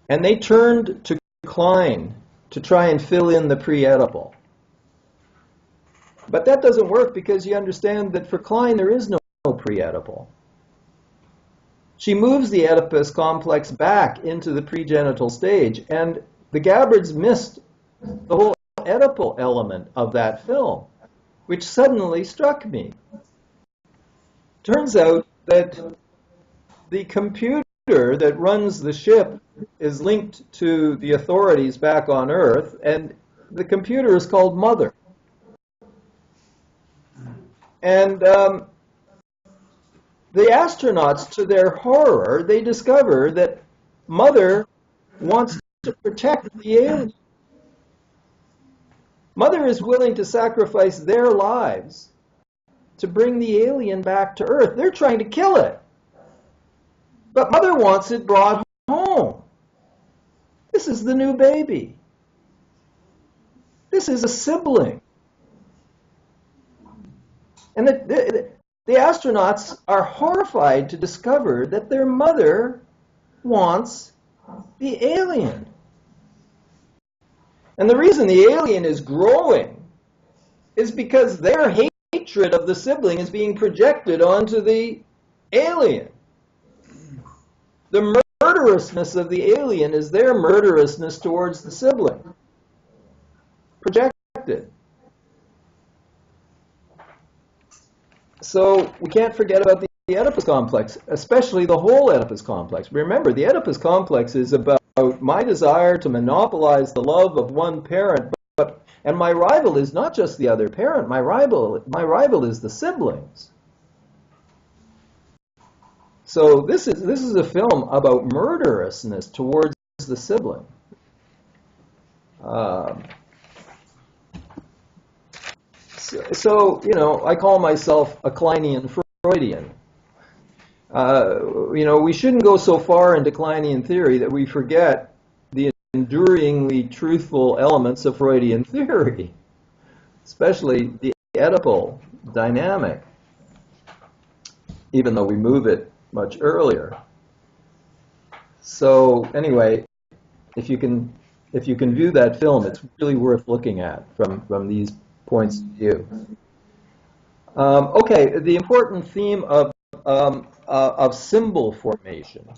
and they turned to Klein to try and fill in the pre-Oedipal. But that doesn't work, because you understand that for Klein there is no pre-Oedipal. She moves the Oedipus complex back into the pregenital stage, and the Gabbards missed the whole Oedipal element of that film, which suddenly struck me. Turns out that the computer that runs the ship is linked to the authorities back on Earth, and the computer is called Mother. And the astronauts, to their horror, they discover that Mother wants to protect the alien. Mother is willing to sacrifice their lives to bring the alien back to Earth. They're trying to kill it. But Mother wants it brought home. This is the new baby. This is a sibling. And the astronauts are horrified to discover that their mother wants the alien. And the reason the alien is growing is because their hatred of the sibling is being projected onto the alien. The murderousness of the alien is their murderousness towards the sibling, projected. So we can't forget about the Oedipus Complex, especially the whole Oedipus Complex. Remember, the Oedipus Complex is about my desire to monopolize the love of one parent, and my rival is not just the other parent. My rival is the siblings. So this is a film about murderousness towards the sibling. So, I call myself a Kleinian Freudian. We shouldn't go so far into Kleinian theory that we forget the enduringly truthful elements of Freudian theory, especially the Oedipal dynamic, even though we move it much earlier. So anyway, if you can view that film, it's really worth looking at from these points of view. Okay, the important theme of symbol formation.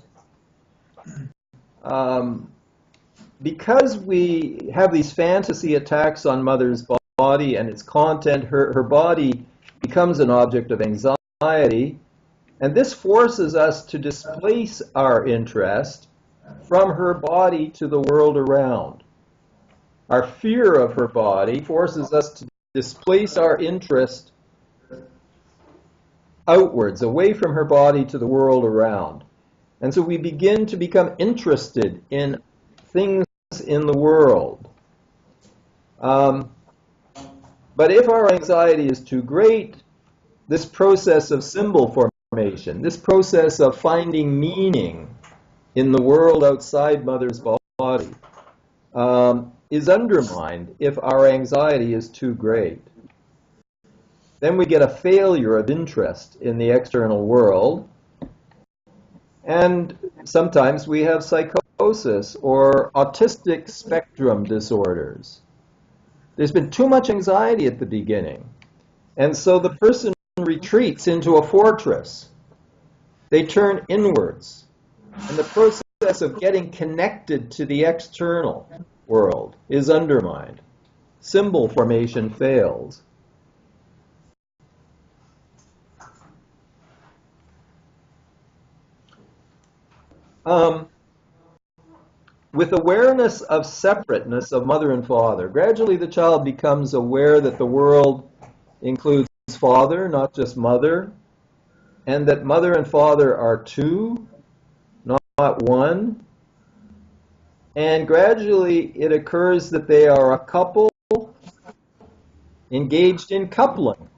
Because we have these fantasy attacks on mother's body and its content, her body becomes an object of anxiety, and this forces us to displace our interest from her body to the world around. Our fear of her body forces us to displace our interest outwards, away from her body to the world around. And so we begin to become interested in things in the world. But if our anxiety is too great, this process of symbol formation, this process of finding meaning in the world outside mother's body, is undermined if our anxiety is too great. Then we get a failure of interest in the external world, and sometimes we have psychosis or autistic spectrum disorders. There's been too much anxiety at the beginning, and so the person retreats into a fortress. They turn inwards, and the process of getting connected to the external world is undermined. Symbol formation fails. With awareness of separateness of mother and father, gradually the child becomes aware that the world includes father, not just mother, and that mother and father are two, not one. And gradually it occurs that they are a couple engaged in coupling,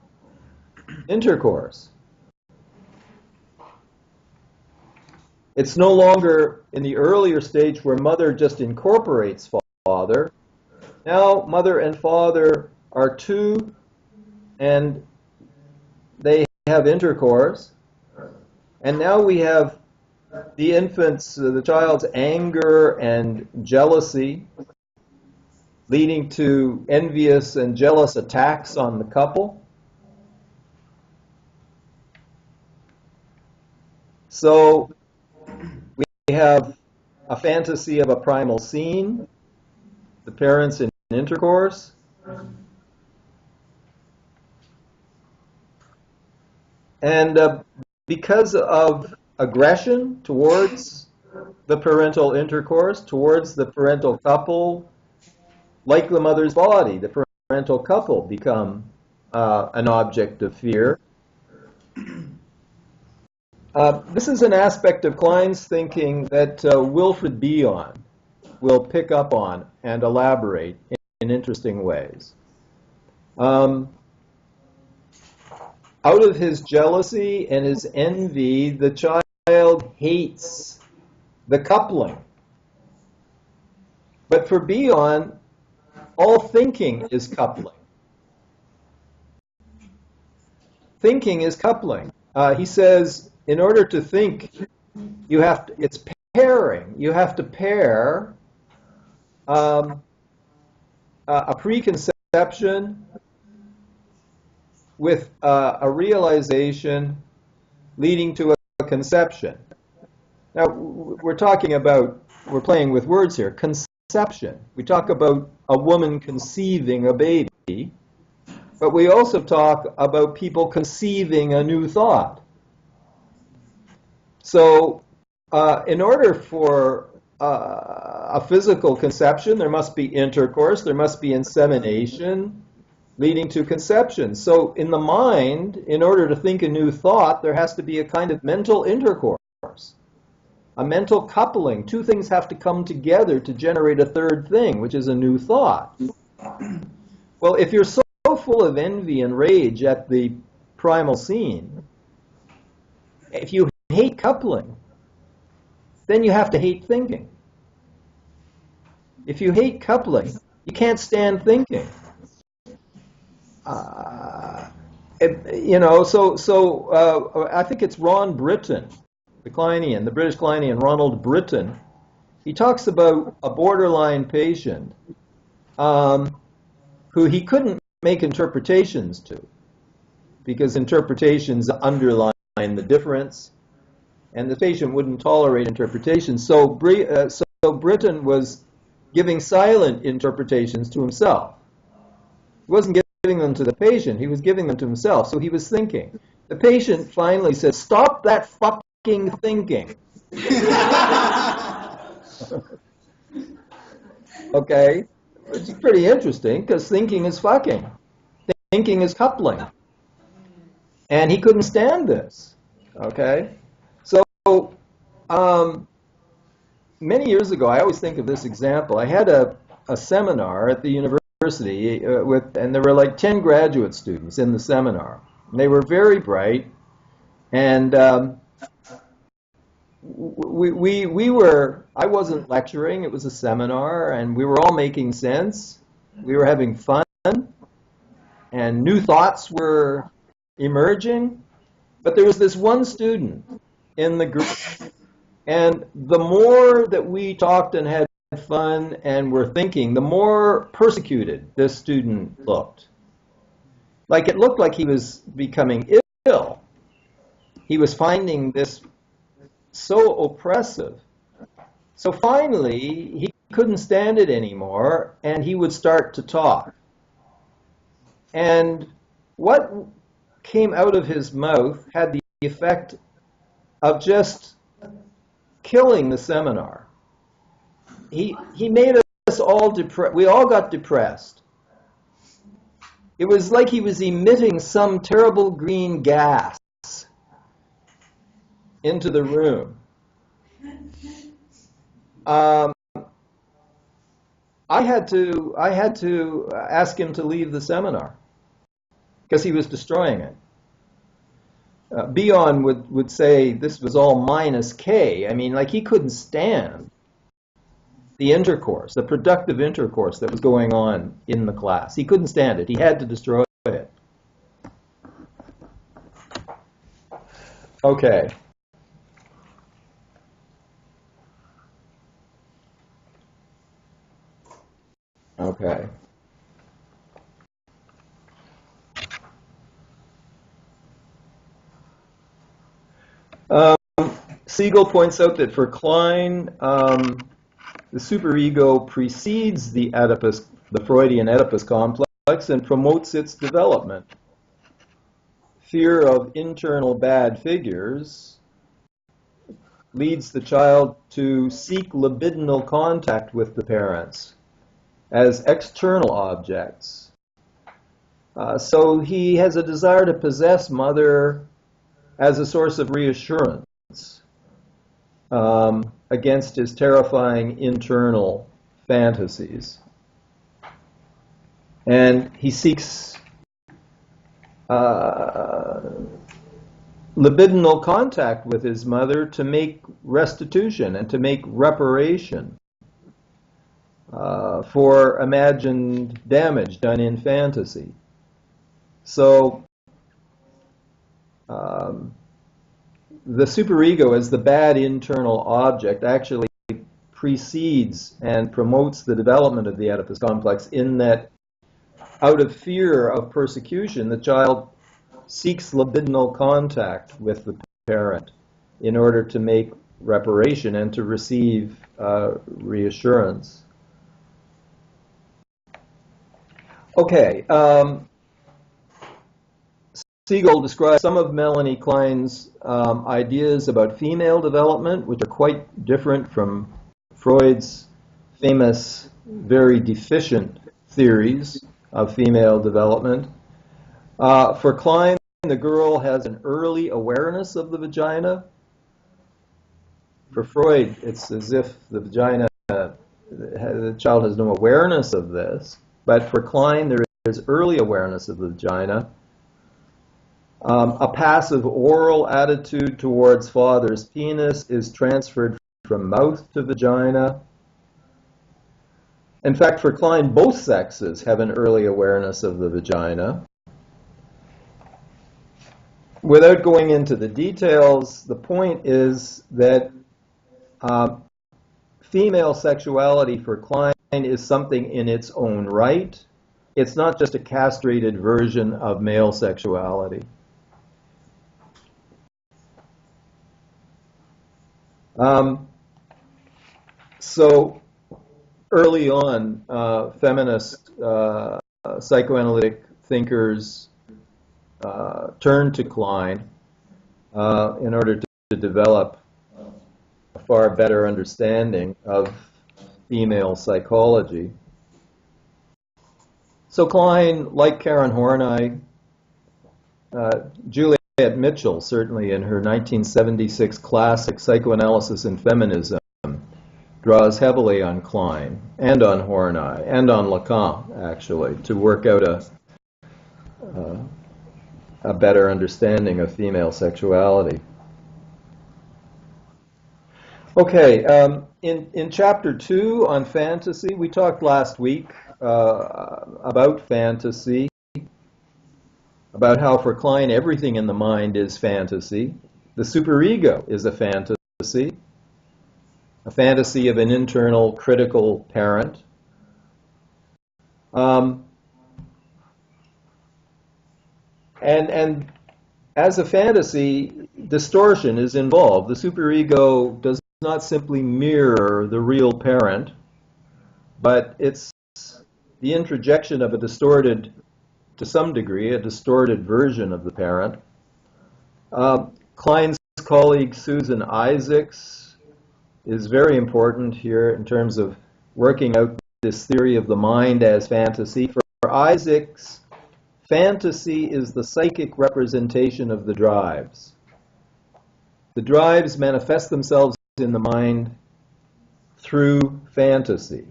intercourse. It's no longer in the earlier stage where mother just incorporates father. Now mother and father are two, and they have intercourse. And now we have the infant's, the child's anger and jealousy leading to envious and jealous attacks on the couple. So we have a fantasy of a primal scene, the parents in intercourse. And because of aggression towards the parental intercourse, towards the parental couple, like the mother's body, the parental couple become an object of fear. This is an aspect of Klein's thinking that Wilfred Bion will pick up on and elaborate in interesting ways. Out of his jealousy and his envy, the child hates the coupling. But for Bion, all thinking is coupling. thinking is coupling. He says in order to think, it's pairing. You have to pair a preconception with a realization leading to a conception. Now, we're playing with words here, conception. We talk about a woman conceiving a baby, but we also talk about people conceiving a new thought. So, in order for a physical conception, there must be intercourse, there must be insemination, leading to conception. So in the mind, in order to think a new thought, there has to be a kind of mental intercourse, a mental coupling. Two things have to come together to generate a third thing, which is a new thought. Well, if you're so full of envy and rage at the primal scene, if you hate coupling, then you have to hate thinking. If you hate coupling, you can't stand thinking. I think it's Ron Britton, the Kleinian, the British Kleinian, Ronald Britton. He talks about a borderline patient who he couldn't make interpretations to because interpretations underline the difference, and the patient wouldn't tolerate interpretations. So Britton was giving silent interpretations to himself. He wasn't giving them to the patient, he was giving them to himself. So he was thinking. The patient finally said, "Stop that fucking thinking." Okay? It's pretty interesting because thinking is fucking. Thinking is coupling. And he couldn't stand this. Okay? So, many years ago, I always think of this example. I had a seminar at the university and there were like 10 graduate students in the seminar. And they were very bright, and I wasn't lecturing, it was a seminar, and we were all making sense. We were having fun, and new thoughts were emerging. But there was this one student in the group, and the more that we talked and had fun and were thinking, the more persecuted this student looked. Like it looked like he was becoming ill. He was finding this so oppressive. So finally, he couldn't stand it anymore, and he would start to talk. And what came out of his mouth had the effect of just killing the seminar. He made us all depressed. We all got depressed. It was like he was emitting some terrible green gas into the room. I had to ask him to leave the seminar because he was destroying it. Bion would say this was all minus K. I mean, like he couldn't stand the intercourse, the productive intercourse that was going on in the class. He couldn't stand it. He had to destroy it. Okay. Okay. Siegel points out that for Klein, the superego precedes the Freudian Oedipus complex, and promotes its development. Fear of internal bad figures leads the child to seek libidinal contact with the parents as external objects. So he has a desire to possess mother as a source of reassurance against his terrifying internal fantasies. And he seeks libidinal contact with his mother to make restitution and to make reparation for imagined damage done in fantasy. So the superego as the bad internal object actually precedes and promotes the development of the Oedipus complex, in that out of fear of persecution, the child seeks libidinal contact with the parent in order to make reparation and to receive reassurance. Okay, Siegel describes some of Melanie Klein's ideas about female development, which are quite different from Freud's famous, very deficient theories of female development. For Klein, the girl has an early awareness of the vagina. For Freud, it's as if the vagina, the child has no awareness of this. But for Klein, there is early awareness of the vagina. A passive oral attitude towards father's penis is transferred from mouth to vagina. In fact, for Klein, both sexes have an early awareness of the vagina. Without going into the details, the point is that female sexuality for Klein is something in its own right. It's not just a castrated version of male sexuality. So early on, feminist psychoanalytic thinkers turned to Klein in order to develop a far better understanding of female psychology. So Klein, like Karen Horney, Juliet Mitchell, certainly in her 1976 classic Psychoanalysis and Feminism, draws heavily on Klein and on Horney and on Lacan, actually, to work out a better understanding of female sexuality. Okay, in Chapter 2 on fantasy, we talked last week about fantasy, about how for Klein everything in the mind is fantasy. The superego is a fantasy of an internal critical parent. And as a fantasy, distortion is involved. The superego does not simply mirror the real parent, but it's the introjection of a distorted, to some degree, a distorted version of the parent. Klein's colleague Susan Isaacs is very important here in terms of working out this theory of the mind as fantasy. For Isaacs, fantasy is the psychic representation of the drives. The drives manifest themselves in the mind through fantasy.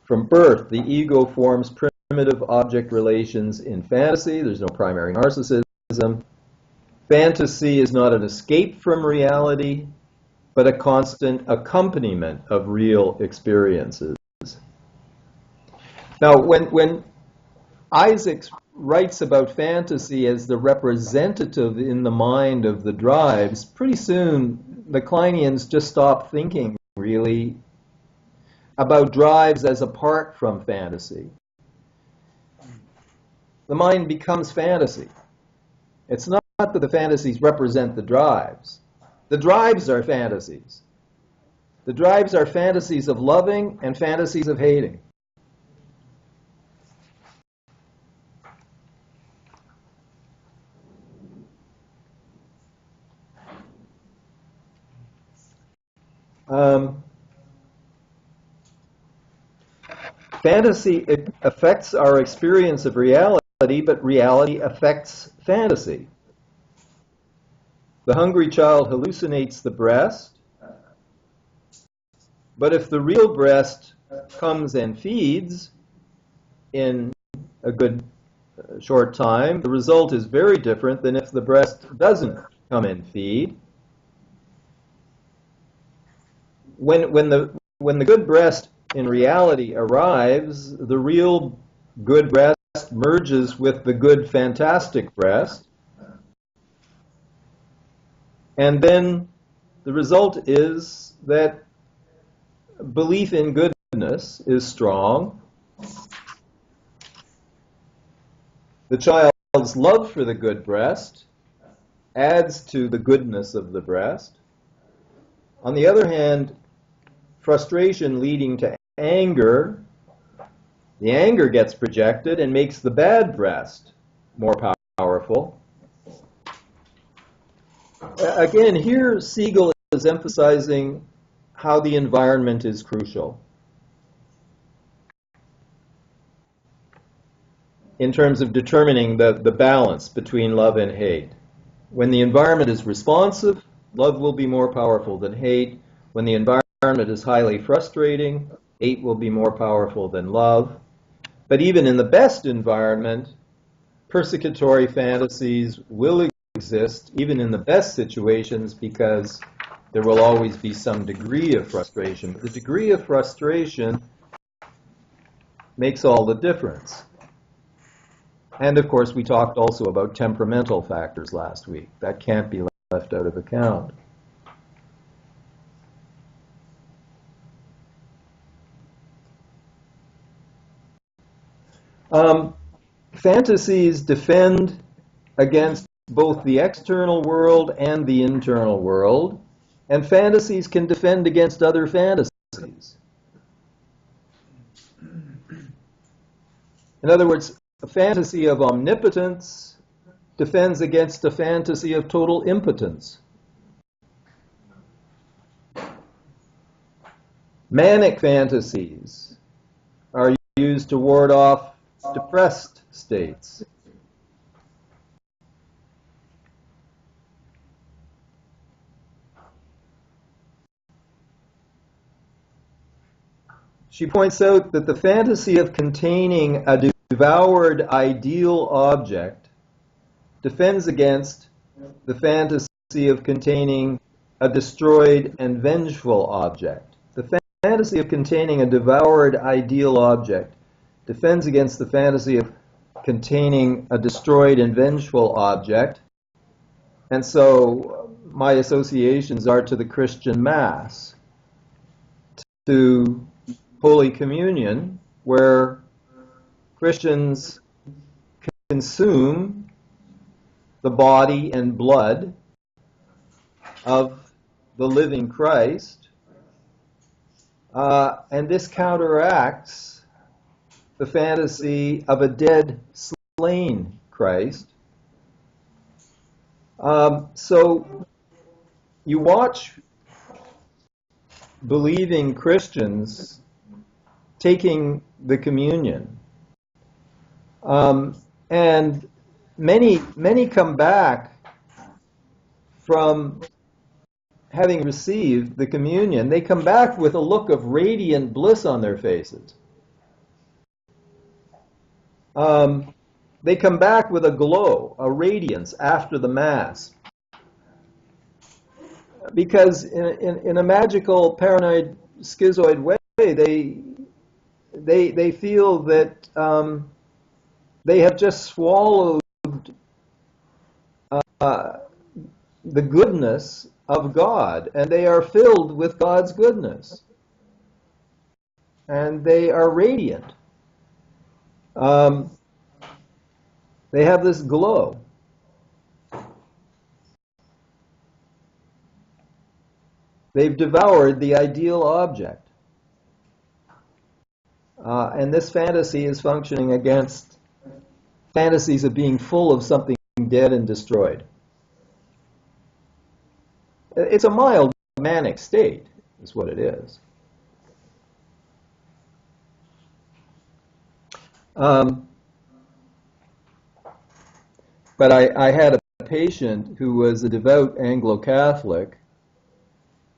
From birth, the ego forms primitive object relations in fantasy. There's no primary narcissism. Fantasy is not an escape from reality, but a constant accompaniment of real experiences. Now, when Isaacs writes about fantasy as the representative in the mind of the drives, pretty soon the Kleinians just stop thinking, really, about drives as apart from fantasy. The mind becomes fantasy. It's not that the fantasies represent the drives. The drives are fantasies. The drives are fantasies of loving and fantasies of hating. Fantasy affects our experience of reality, but reality affects fantasy. The hungry child hallucinates the breast, but if the real breast comes and feeds in a good short time, the result is very different than if the breast doesn't come and feed. When the good breast in reality arrives, the real good breast, breast merges with the good fantastic breast, and then the result is that belief in goodness is strong. The child's love for the good breast adds to the goodness of the breast. On the other hand, frustration leading to anger, the anger gets projected and makes the bad breast more powerful. Again, here Siegel is emphasizing how the environment is crucial in terms of determining the balance between love and hate. When the environment is responsive, love will be more powerful than hate. When the environment is highly frustrating, hate will be more powerful than love. But even in the best environment, persecutory fantasies will exist, even in the best situations, because there will always be some degree of frustration. But the degree of frustration makes all the difference. And of course, we talked also about temperamental factors last week. That can't be left out of account. Fantasies defend against both the external world and the internal world, and fantasies can defend against other fantasies. In other words, a fantasy of omnipotence defends against a fantasy of total impotence. Manic fantasies are used to ward off depressed states. She points out that the fantasy of containing a devoured ideal object defends against the fantasy of containing a destroyed and vengeful object. The fantasy of containing a devoured ideal object defends against the fantasy of containing a destroyed and vengeful object. And so my associations are to the Christian Mass, to Holy Communion, where Christians consume the body and blood of the living Christ, and this counteracts the fantasy of a dead, slain Christ. So you watch believing Christians taking the communion, and many come back from having received the communion. They come back with a look of radiant bliss on their faces. They come back with a glow, a radiance after the Mass. Because in a magical paranoid-schizoid way, they feel that they have just swallowed the goodness of God, and they are filled with God's goodness, and they are radiant. They have this glow. They've devoured the ideal object. And this fantasy is functioning against fantasies of being full of something dead and destroyed. It's a mild manic state, is what it is. But I had a patient who was a devout Anglo-Catholic,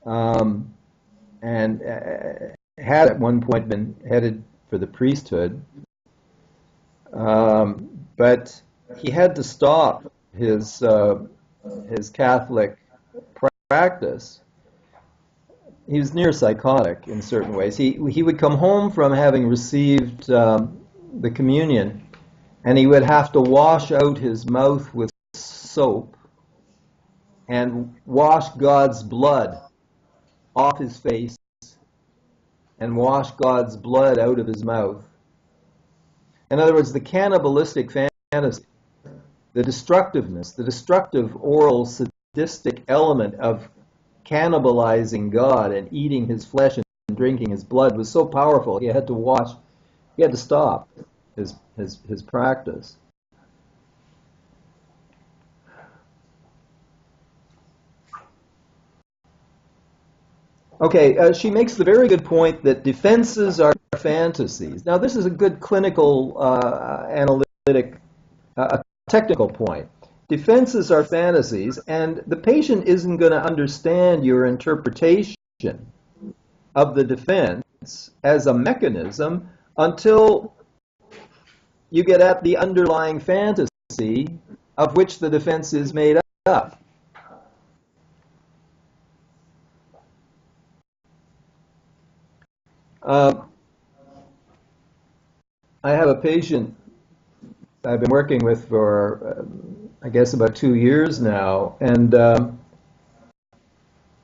and had at one point been headed for the priesthood, but he had to stop his Catholic practice. He was near psychotic in certain ways. He would come home from having received the communion, and he would have to wash out his mouth with soap and wash God's blood off his face and wash God's blood out of his mouth. In other words, the cannibalistic fantasy, the destructiveness, the destructive oral sadistic element of cannibalizing God and eating his flesh and drinking his blood was so powerful he had to stop his practice. Okay, she makes the very good point that defenses are fantasies. Now, this is a good clinical analytic, technical point. Defenses are fantasies, and the patient isn't going to understand your interpretation of the defense as a mechanism until you get at the underlying fantasy of which the defense is made up. I have a patient I've been working with for, I guess, about 2 years now, and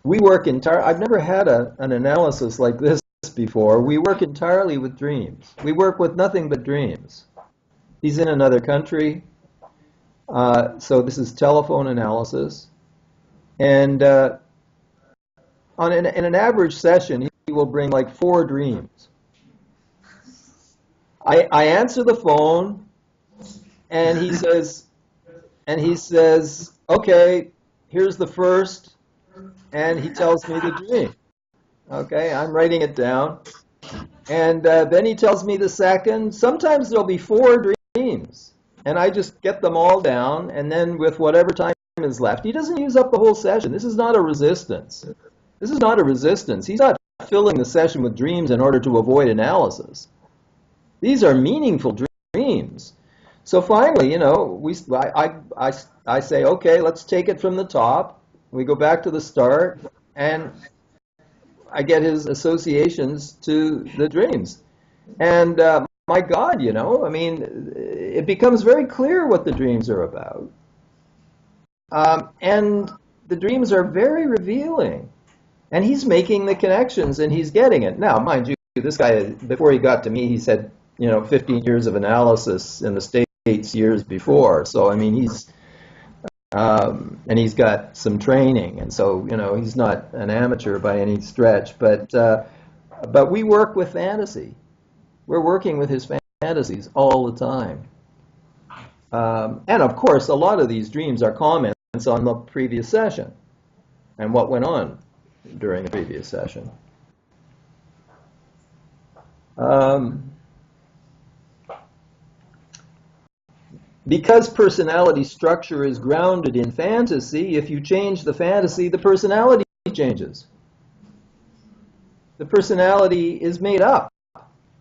we work entirely. I've never had an analysis like this before. We work entirely with dreams. We work with nothing but dreams. He's in another country, so this is telephone analysis, and in an average session, he will bring like 4 dreams. I answer the phone, and he says, okay, here's the first, and he tells me the dream. Okay, I'm writing it down, and then he tells me the second. Sometimes there'll be 4 dreams, and I just get them all down, and then with whatever time is left, he doesn't use up the whole session. This is not a resistance. This is not a resistance. He's not filling the session with dreams in order to avoid analysis. These are meaningful dreams. So finally, I say, okay, let's take it from the top. We go back to the start, and I get his associations to the dreams. And my God, it becomes very clear what the dreams are about. And the dreams are very revealing. And he's making the connections, and he's getting it. Now, mind you, this guy, before he got to me, he said, 15 years of analysis in the States years before. So, he's got some training, and so, he's not an amateur by any stretch. But we work with fantasy. We're working with his fantasies all the time. And of course, a lot of these dreams are comments on the previous session and what went on during the previous session. Because personality structure is grounded in fantasy, if you change the fantasy, the personality changes. The personality is made up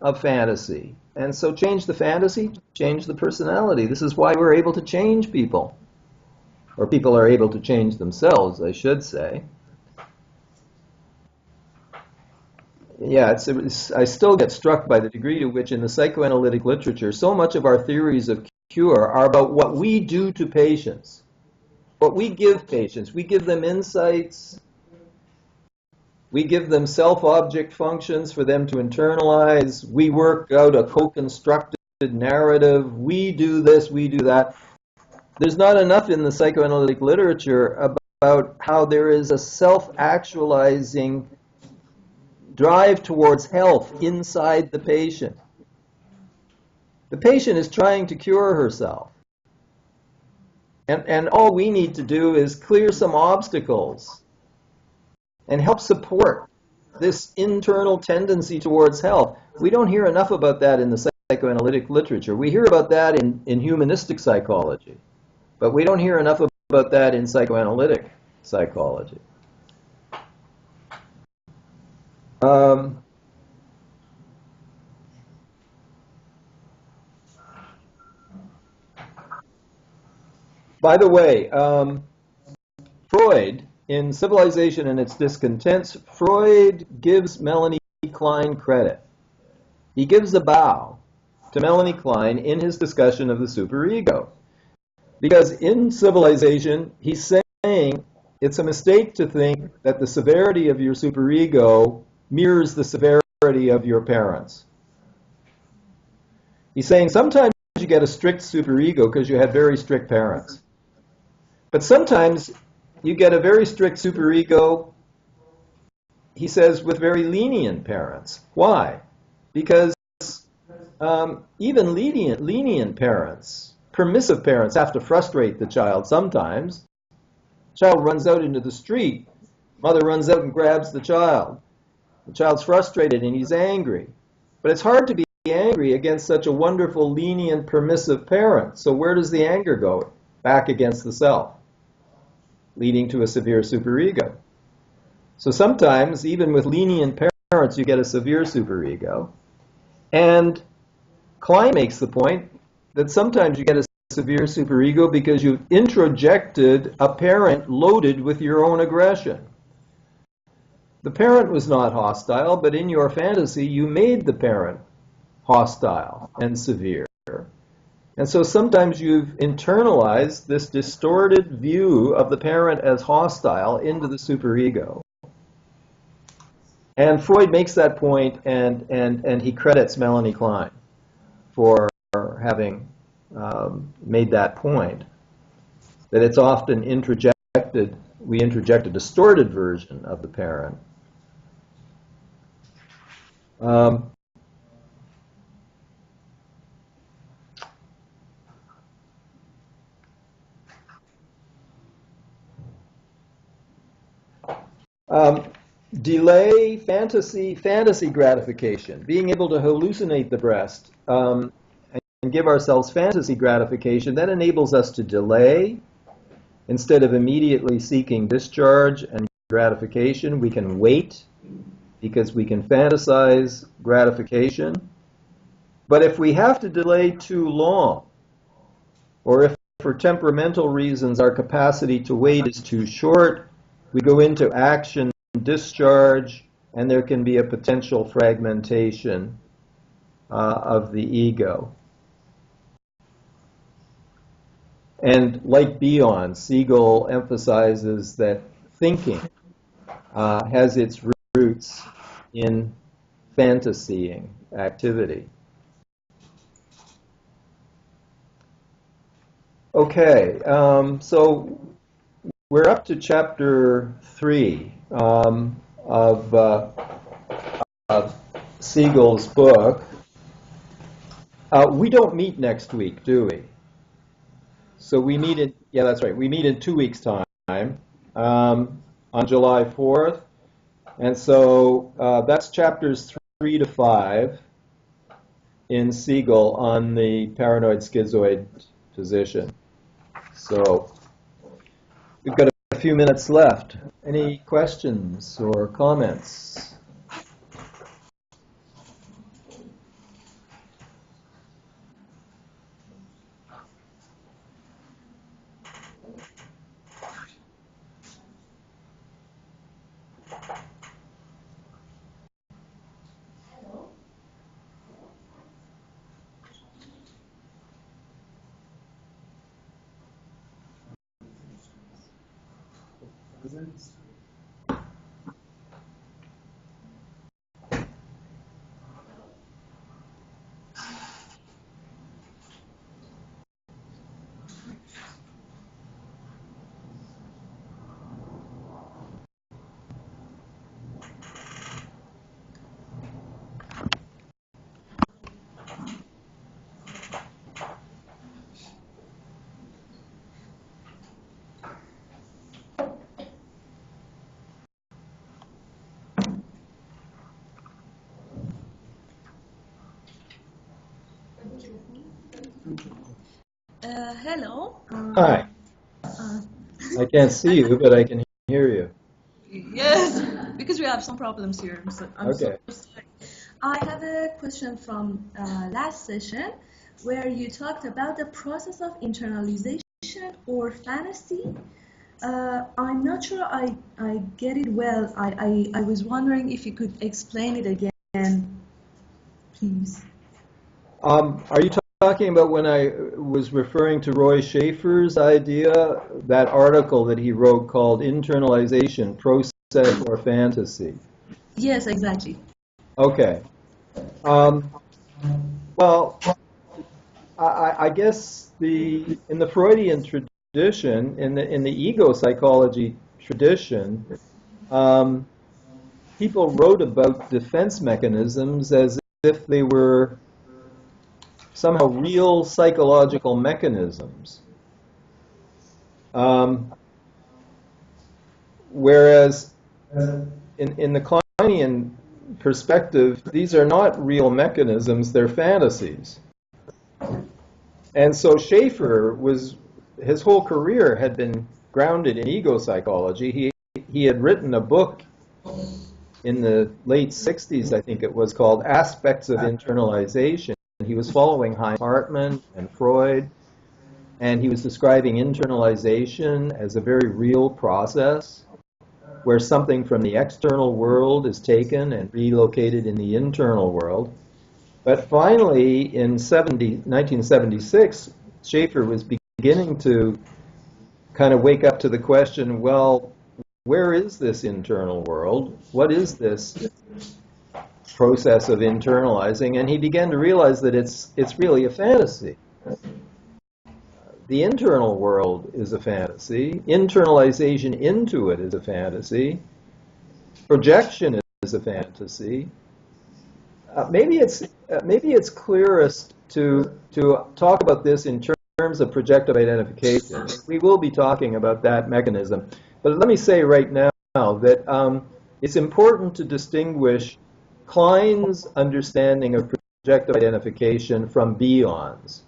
of fantasy. And so change the fantasy, change the personality. This is why we're able to change people. Or people are able to change themselves, I should say. Yeah, I still get struck by the degree to which in the psychoanalytic literature, so much of our theories of cure are about what we do to patients, what we give patients. We give them insights, we give them self-object functions for them to internalize, we work out a co-constructed narrative, we do this, we do that. There's not enough in the psychoanalytic literature about how there is a self-actualizing drive towards health inside the patient. The patient is trying to cure herself. And all we need to do is clear some obstacles and help support this internal tendency towards health. We don't hear enough about that in the psychoanalytic literature. We hear about that in humanistic psychology, but we don't hear enough about that in psychoanalytic psychology. By the way, Freud, in Civilization and Its Discontents, Freud gives Melanie Klein credit. He gives a bow to Melanie Klein in his discussion of the superego. Because in Civilization, he's saying it's a mistake to think that the severity of your superego mirrors the severity of your parents. He's saying sometimes you get a strict superego because you had very strict parents. But sometimes you get a very strict superego, he says, with very lenient parents. Why? Because even lenient parents, permissive parents, have to frustrate the child sometimes. The child runs out into the street. Mother runs out and grabs the child. The child's frustrated and he's angry. But it's hard to be angry against such a wonderful, lenient, permissive parent. So where does the anger go? Back against the self, leading to a severe superego. So sometimes, even with lenient parents, you get a severe superego. And Klein makes the point that sometimes you get a severe superego because you've introjected a parent loaded with your own aggression. The parent was not hostile, but in your fantasy, you made the parent hostile and severe. And so sometimes you've internalized this distorted view of the parent as hostile into the superego. And Freud makes that point, and he credits Melanie Klein for having made that point, that it's often introjected, we introject a distorted version of the parent. Delay fantasy gratification, being able to hallucinate the breast and give ourselves fantasy gratification, that enables us to delay. Instead of immediately seeking discharge and gratification, we can wait because we can fantasize gratification. But if we have to delay too long, or if for temperamental reasons our capacity to wait is too short, we go into action, discharge, and there can be a potential fragmentation of the ego. And like Bion, Siegel emphasizes that thinking has its roots in fantasying activity. Okay, so we're up to chapter 3 of Siegel's book. We don't meet next week, do we? So we meet in, yeah, that's right. We meet in 2 weeks' time on July 4th. And so that's chapters 3 to 5 in Siegel on the paranoid-schizoid position. So we've got a few minutes left. Any questions or comments? Hello. Hi. I can't see you, but I can hear you. Yes, because we have some problems here. I'm Okay. so sorry. I have a question from last session where you talked about the process of internalization or fantasy. I'm not sure I get it well. I was wondering if you could explain it again, please. Are you talking about when I was referring to Roy Schaefer's idea, that article that he wrote called Internalization, Process or Fantasy? Yes, exactly. Okay. Um, well, I guess in the Freudian tradition, in the ego psychology tradition, um, people wrote about defense mechanisms as if they were somehow real psychological mechanisms. Um, whereas in the Kleinian perspective, these are not real mechanisms, they're fantasies. And so Schaefer his whole career had been grounded in ego psychology. He had written a book in the late 60s, I think it was, called Aspects of Internalization. He was following Heinz Hartmann and Freud, and he was describing internalization as a very real process where something from the external world is taken and relocated in the internal world. But finally, in 1976, Schaefer was beginning to kind of wake up to the question, well, where is this internal world? What is this process of internalizing? And he began to realize that it's really a fantasy. The internal world is a fantasy. Internalization into it is a fantasy. Projection is a fantasy. Maybe it's clearest to talk about this in terms of projective identification. We will be talking about that mechanism, but let me say right now that it's important to distinguish Klein's understanding of projective identification from Bion's.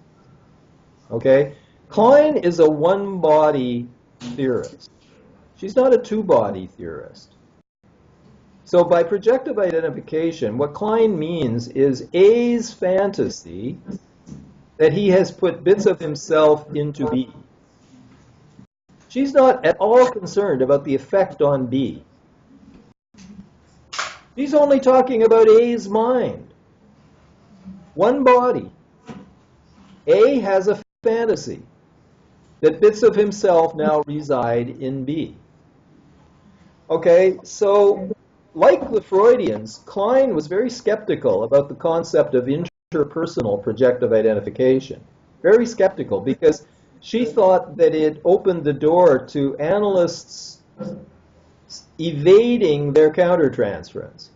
Okay, Klein is a one-body theorist. She's not a two-body theorist. So by projective identification, what Klein means is A's fantasy that he has put bits of himself into B. She's not at all concerned about the effect on B. She's only talking about A's mind. One body. A has a fantasy that bits of himself now reside in B. Okay, so like the Freudians, Klein was very skeptical about the concept of interpersonal projective identification. Very skeptical, because she thought that it opened the door to analysts evading their countertransference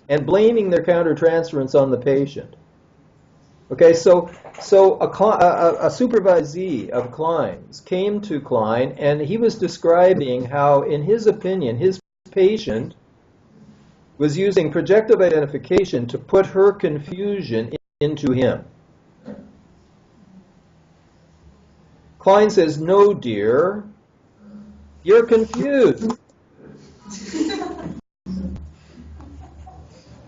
and blaming their countertransference on the patient. Okay, so a supervisee of Klein's came to Klein, and he was describing how, in his opinion, his patient was using projective identification to put her confusion into him. Klein says, "No, dear, you're confused.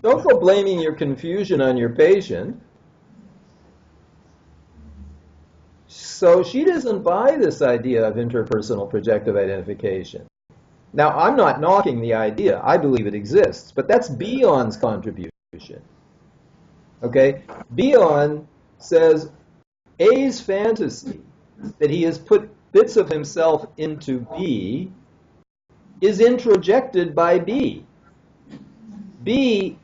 Don't go blaming your confusion on your patient." So she doesn't buy this idea of interpersonal projective identification. Now, I'm not knocking the idea. I believe it exists, but that's Bion's contribution. Okay? Bion says A's fantasy that he has put bits of himself into B is introjected by B. B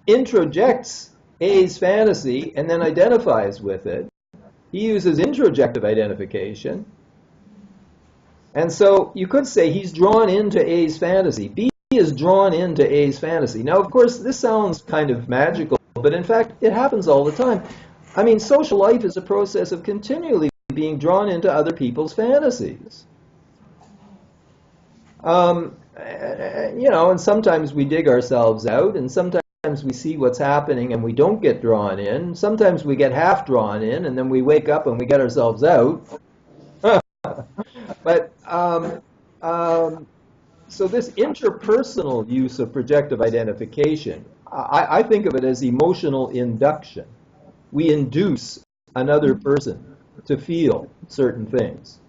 introjects A's fantasy and then identifies with it. He uses introjective identification. And so you could say he's drawn into A's fantasy. B is drawn into A's fantasy. Now, of course, this sounds kind of magical, but in fact, it happens all the time. I mean, social life is a process of continually being drawn into other people's fantasies. And sometimes we dig ourselves out, and sometimes we see what's happening and we don't get drawn in. Sometimes we get half drawn in, and then we wake up and we get ourselves out. But so this interpersonal use of projective identification, I think of it as emotional induction. We induce another person to feel certain things.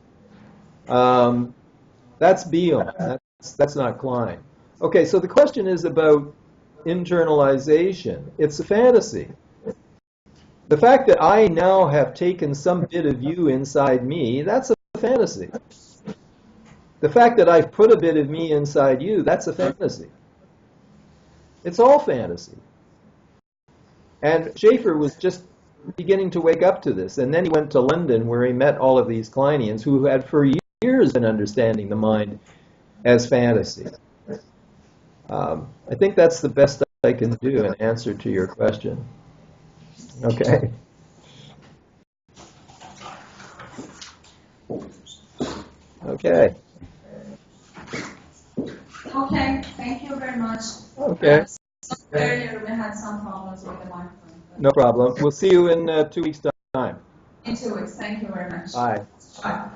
That's Bion. That's not Klein. Okay, so the question is about internalization. It's a fantasy. The fact that I now have taken some bit of you inside me, that's a fantasy. The fact that I've put a bit of me inside you, that's a fantasy. It's all fantasy. And Schaeffer was just beginning to wake up to this. And then he went to London where he met all of these Kleinians who had for years been understanding the mind as fantasy. I think that's the best I can do in answer to your question. Okay. Okay. Okay, thank you very much. Okay. Earlier we had some problems with the microphone. No problem. We'll see you in 2 weeks' time. In 2 weeks. Thank you very much. Bye. Bye.